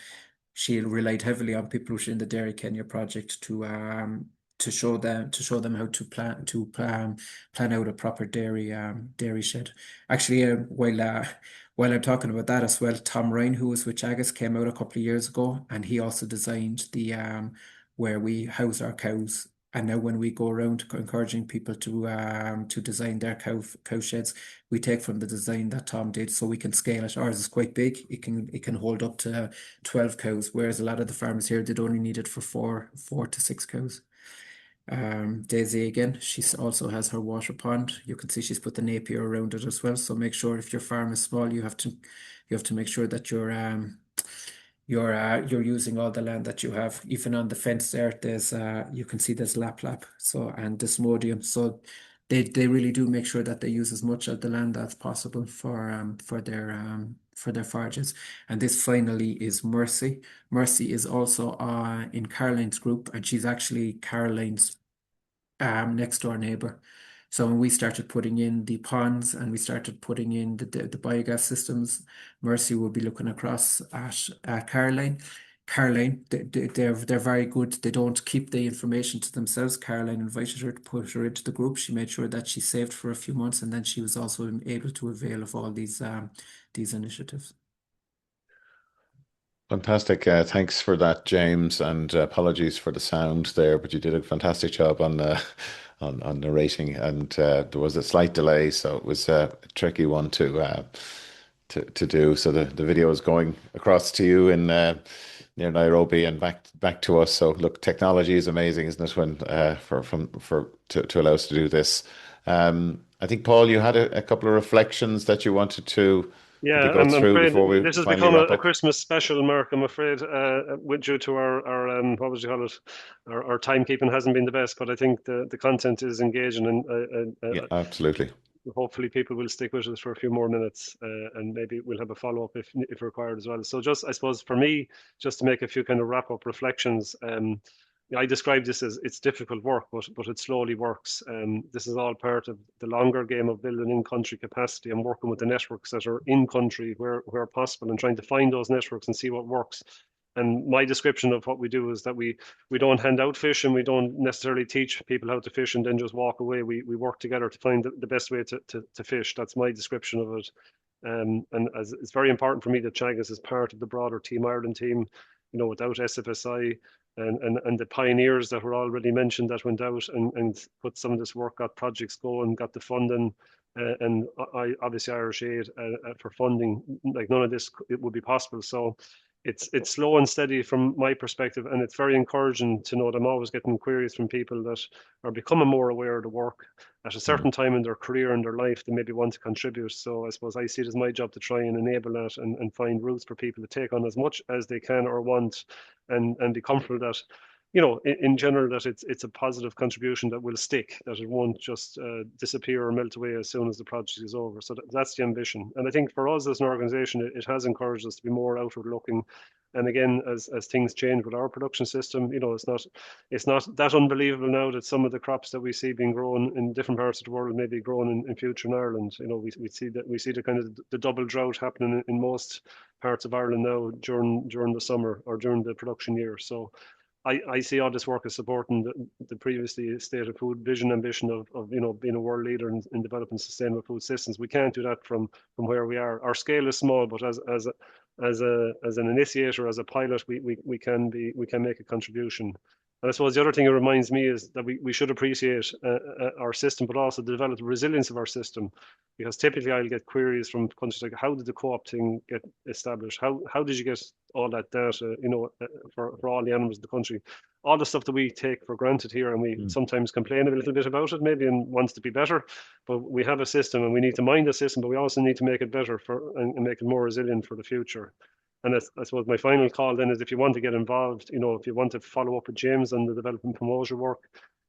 she relied heavily on people who's in the Dairy Kenya project to show them how to plan out a proper dairy shed. Actually, while I'm talking about that as well, Tom Ryan, who was with Teagasc, came out a couple of years ago, and he also designed the where we house our cows. And now when we go around encouraging people to design their cow sheds, we take from the design that Tom did, so we can scale it. Ours is quite big. It can hold up to 12 cows, whereas a lot of the farmers here did only need it for 4 to 6 cows. Daisy again, she also has her water pond. You can see she's put the Napier around it as well. So make sure if your farm is small, you have to make sure that you're using all the land that you have. Even on the fence there, there's you can see there's lap, so, and Desmodium. So they really do make sure that they use as much of the land as possible for their forages. And this finally is Mercy. Mercy is also in Caroline's group, and she's actually Caroline's next door neighbor. So when we started putting in the ponds and we started putting in the biogas systems, Mercy will be looking across at Caroline. Caroline, they're very good. They don't keep the information to themselves. Caroline invited her to put her into the group. She made sure that she saved for a few months, and then she was also able to avail of all these initiatives. Fantastic. Thanks for that, James, and apologies for the sound there, but you did a fantastic job on narrating, and there was a slight delay, so it was a tricky one to do. So the video is going across to you in near Nairobi and back to us. So look, technology is amazing, isn't it? When to allow us to do this. I think, Paul, you had a couple of reflections that you wanted to Yeah, go I'm through afraid before we this has finally become wrap a up. Christmas special, Mark. I'm afraid, due to our what would you call it? Our timekeeping hasn't been the best, but I think the content is engaging, and Yeah, absolutely. hopefully people will stick with us for a few more minutes, and maybe we'll have a follow-up if required as well. So just, I suppose, for me, just to make a few kind of wrap-up reflections, I describe this as it's difficult work, but it slowly works. This is all part of the longer game of building in-country capacity and working with the networks that are in-country where possible, and trying to find those networks and see what works. And my description of what we do is that we don't hand out fish, and we don't necessarily teach people how to fish and then just walk away. We work together to find the best way to fish. That's my description of it. And as it's very important for me that Teagasc is part of the broader Team Ireland team. without SFSI and the pioneers that were already mentioned that went out and put some of this work, got projects going, got the funding, and obviously Irish Aid for funding, like none of this it would be possible. So it's slow and steady from my perspective, and it's very encouraging to know that I'm always getting queries from people that are becoming more aware of the work at a certain time in their career and their life. They maybe want to contribute. So I suppose I see it as my job to try and enable that and find routes for people to take on as much as they can or want, and be comfortable that, in general, that it's a positive contribution that will stick, that it won't just disappear or melt away as soon as the project is over. So that's the ambition. And I think for us as an organisation, it has encouraged us to be more outward looking. And again, as things change with our production system, it's not that unbelievable now that some of the crops that we see being grown in different parts of the world may be grown in future in Ireland. We see the kind of the double drought happening in most parts of Ireland now during the summer or during the production year. So I see all this work as supporting the previously stated food vision ambition of being a world leader in developing sustainable food systems. We can't do that from where we are. Our scale is small, but as an initiator, as a pilot, we can make a contribution. And I suppose the other thing it reminds me is that we should appreciate our system, but also develop the resilience of our system, because typically I'll get queries from countries like, how did the co-op thing get established? How did you get all that data, for all the animals in the country? All the stuff that we take for granted here, and we sometimes complain a little bit about it maybe and wants to be better, but we have a system and we need to mind the system, but we also need to make it better and make it more resilient for the future. And I suppose my final call then is, if you want to get involved, if you want to follow up with James on the Development Pamoja work,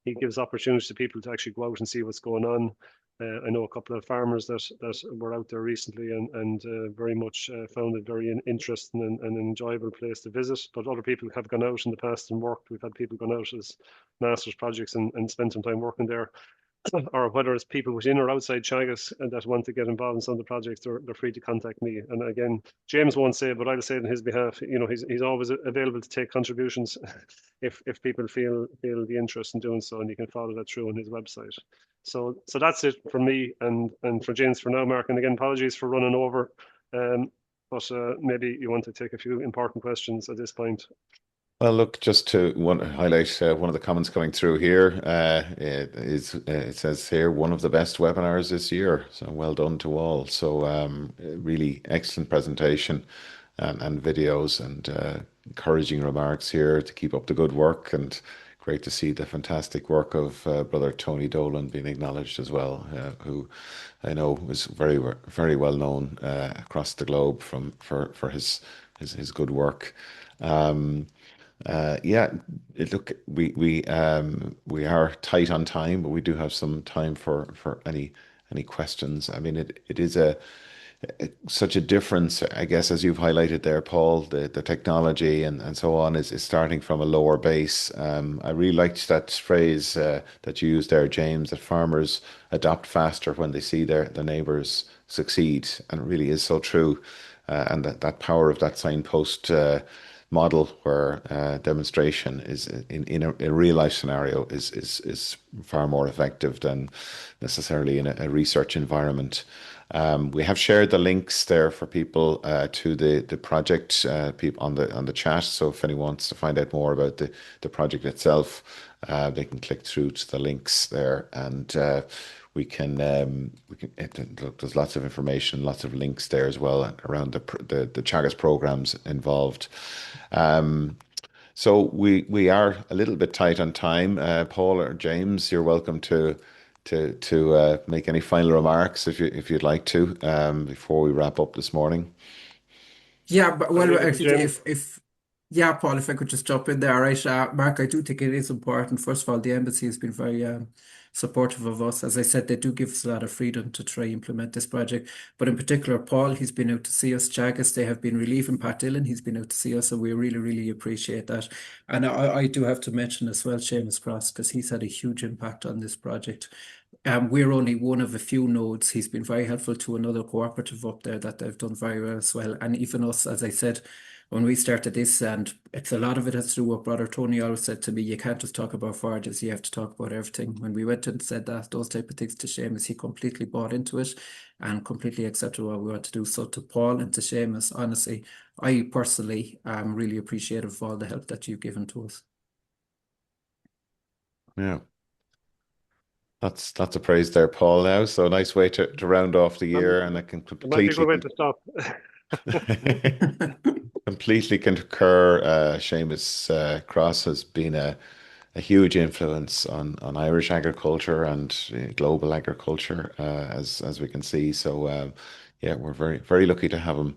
he gives opportunities to people to actually go out and see what's going on. I know a couple of farmers that were out there recently and very much found it very interesting and an enjoyable place to visit. But other people have gone out in the past and worked. We've had people gone out as master's projects and spend some time working there. Or whether it's people within or outside Teagasc that want to get involved in some of the projects, they're free to contact me. And again, James won't say it, but I'll say it on his behalf. He's always available to take contributions if people feel the interest in doing so, and you can follow that through on his website. So that's it from me and for James for now, Mark. And again, apologies for running over, but maybe you want to take a few important questions at this point. Well, look, just to highlight one of the comments coming through here, it says here, one of the best webinars this year. So well done to all. So really excellent presentation and videos and encouraging remarks here to keep up the good work, and great to see the fantastic work of Brother Tony Dolan being acknowledged as well, who I know is very, very well known across the globe for his good work. Look, we are tight on time, but we do have some time for any questions. I mean, it is such a difference, I guess, as you've highlighted there, Paul. The technology and so on is starting from a lower base. I really liked that phrase that you used there, James, that farmers adopt faster when they see their neighbours succeed, and it really is so true. And that power of that signpost model, where demonstration is in a real life scenario is far more effective than necessarily in a research environment. We have shared the links there for people to the project on the chat. So if anyone wants to find out more about the project itself, they can click through to the links there, and we can look, there's lots of information, lots of links there as well around the Teagasc programs involved. So we are a little bit tight on time. Paul or James, you're welcome to make any final remarks if you'd like to before we wrap up this morning. Yeah, but well, yeah, Paul, if I could just jump in there, right? Mark, I do think it is important. First of all, the embassy has been very supportive of us. As I said, they do give us a lot of freedom to try implement this project. But in particular, Paul, he's been out to see us. Teagasc, they have been relieving Pat Dillon. He's been out to see us, so we really, really appreciate that. And I do have to mention as well Seamus Cross, because he's had a huge impact on this project. We're only one of a few nodes. He's been very helpful to another cooperative up there that they've done very well as well. And even us, as I said, when we started this, and it's a lot of it has to do with what Brother Tony always said to me, you can't just talk about forages, you have to talk about everything. When we went and said that, those type of things to Seamus, he completely bought into it and completely accepted what we want to do. So to Paul and to Seamus, honestly, I personally am really appreciative of all the help that you've given to us. Yeah. That's a praise there, Paul, now. So a nice way to round off the year, and I can It might be a good way completely to stop. completely concur. Seamus Cross has been a huge influence on Irish agriculture and global agriculture, as we can see. So yeah, we're very lucky to have him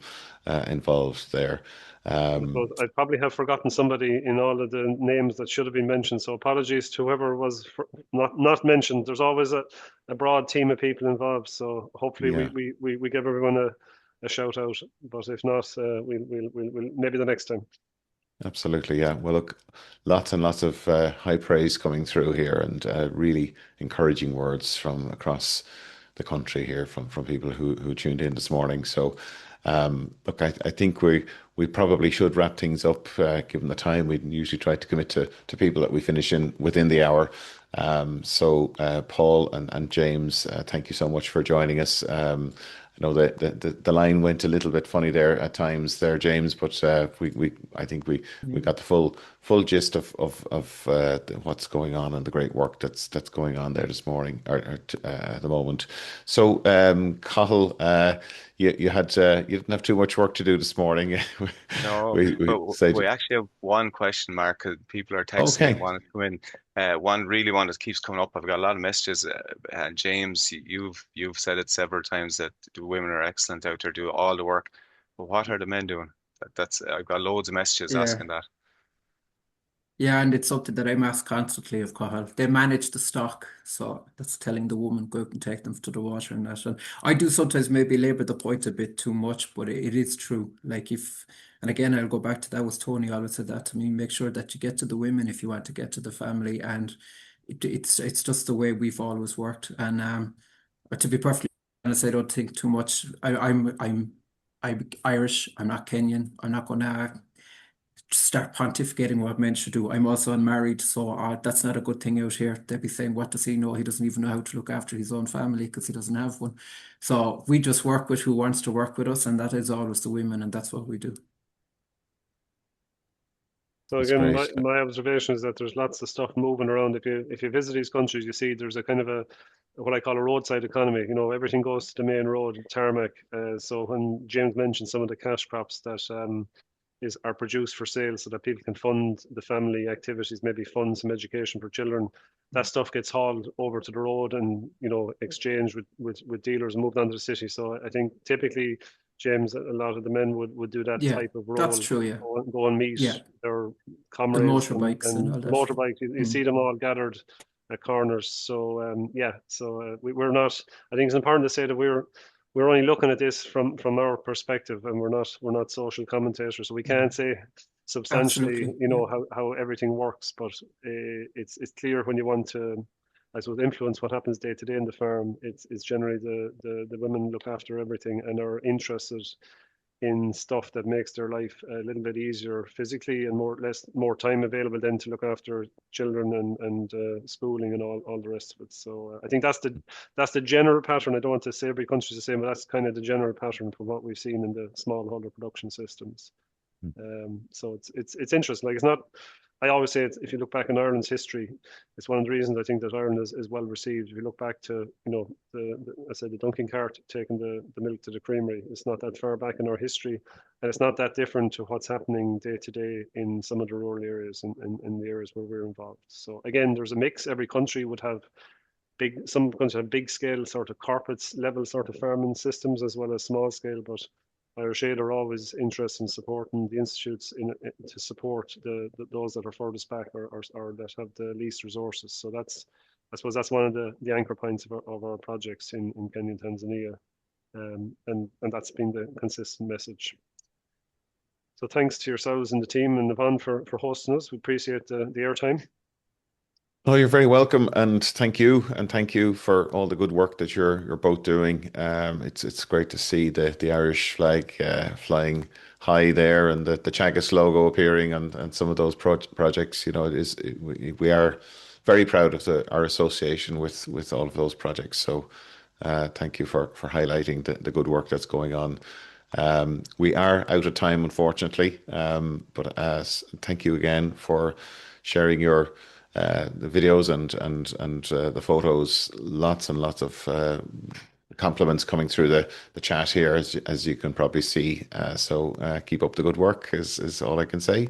involved there. So I probably have forgotten somebody in all of the names that should have been mentioned. So apologies to whoever was not mentioned. There's always a broad team of people involved. So hopefully Yeah. we give everyone a shout out. But if not, we'll maybe the next time. Absolutely, yeah. Well, look, lots and lots of high praise coming through here, and really encouraging words from across the country here from people who tuned in this morning. So, look, I think we probably should wrap things up given the time. We usually try to commit to people that we finish in within the hour. So, Paul and James, thank you so much for joining us. I know that the line went a little bit funny there at times there, James, but I think we got the full gist of what's going on and the great work that's going on there this morning or at the moment. So, Cathal, you didn't have too much work to do this morning. No, said we actually have one question, Mark. People are texting Okay. and want to come in. One that keeps coming up. I've got a lot of messages. James, you've said it several times that the women are excellent out there, do all the work. But what are the men doing? I've got loads of messages Yeah. asking that. Yeah, and it's something that I'm asked constantly of Cathal. They manage the stock, so that's telling the woman go out and take them to the water and that. And I do sometimes maybe labour the point a bit too much, but it is true. Like and again, I'll go back to that. Was Tony always said that to me. Make sure that you get to the women if you want to get to the family, and it's just the way we've always worked. And to be perfectly honest, I don't think too much. I'm Irish. I'm not Kenyan. I'm not gonna start pontificating what men should do. I'm also unmarried, so that's not a good thing out here. They'd be saying, what does he know? He doesn't even know how to look after his own family because he doesn't have one. So we just work with who wants to work with us, and that is always the women, and that's what we do. So That's again, great. my observation is that there's lots of stuff moving around. If you visit these countries, you see there's a kind of what I call a roadside economy. You know, everything goes to the main road, tarmac. So when James mentioned some of the cash crops that are produced for sale so that people can fund the family activities, maybe fund some education for children, that stuff gets hauled over to the road and, you know, exchanged with dealers and moved on to the city. So I think typically, James, a lot of the men would do that Yeah, type of role. that's true, yeah. Go and meet Yeah. their The comrades motorbikes and all that. motorbikes. You see them all gathered at corners. So we're not. I think it's important to say that we're only looking at this from our perspective, and we're not social commentators, so we can't say substantially, Absolutely, you know, how everything works. But it's clear when you want to, I suppose, influence what happens day to day in the farm. It's generally the women look after everything and are interested in stuff that makes their life a little bit easier physically and more time available then to look after children and schooling and all the rest of it. So I think that's the general pattern. I don't want to say every country's the same, but that's kind of the general pattern from what we've seen in the smallholder production systems. So it's interesting. Like, it's not. I always say if you look back in Ireland's history, it's one of the reasons I think that Ireland is well received. If you look back to, you know, I said the Dunking cart taking the milk to the creamery, it's not that far back in our history, and it's not that different to what's happening day to day in some of the rural areas in the areas where we're involved. So again, there's a mix. Every country would have some countries have big scale sort of corporate level sort of farming systems as well as small scale, but Irish Aid are always interested in supporting the institutes to support those that are furthest back or that have the least resources. So I suppose that's one of the anchor points of our projects in Kenya and Tanzania, and that's been the consistent message. So thanks to yourselves and the team and Yvonne for hosting us. We appreciate the airtime. Oh, you're very welcome, and thank you for all the good work that you're both doing. It's great to see the Irish flag flying high there, and the Teagasc logo appearing, and some of those projects. You know, we are very proud of our association with all of those projects. So, thank you for highlighting the good work that's going on. We are out of time, unfortunately, but thank you again for sharing your the videos and the photos. Lots and lots of compliments coming through the chat here, as you can probably see. So keep up the good work is all I can say.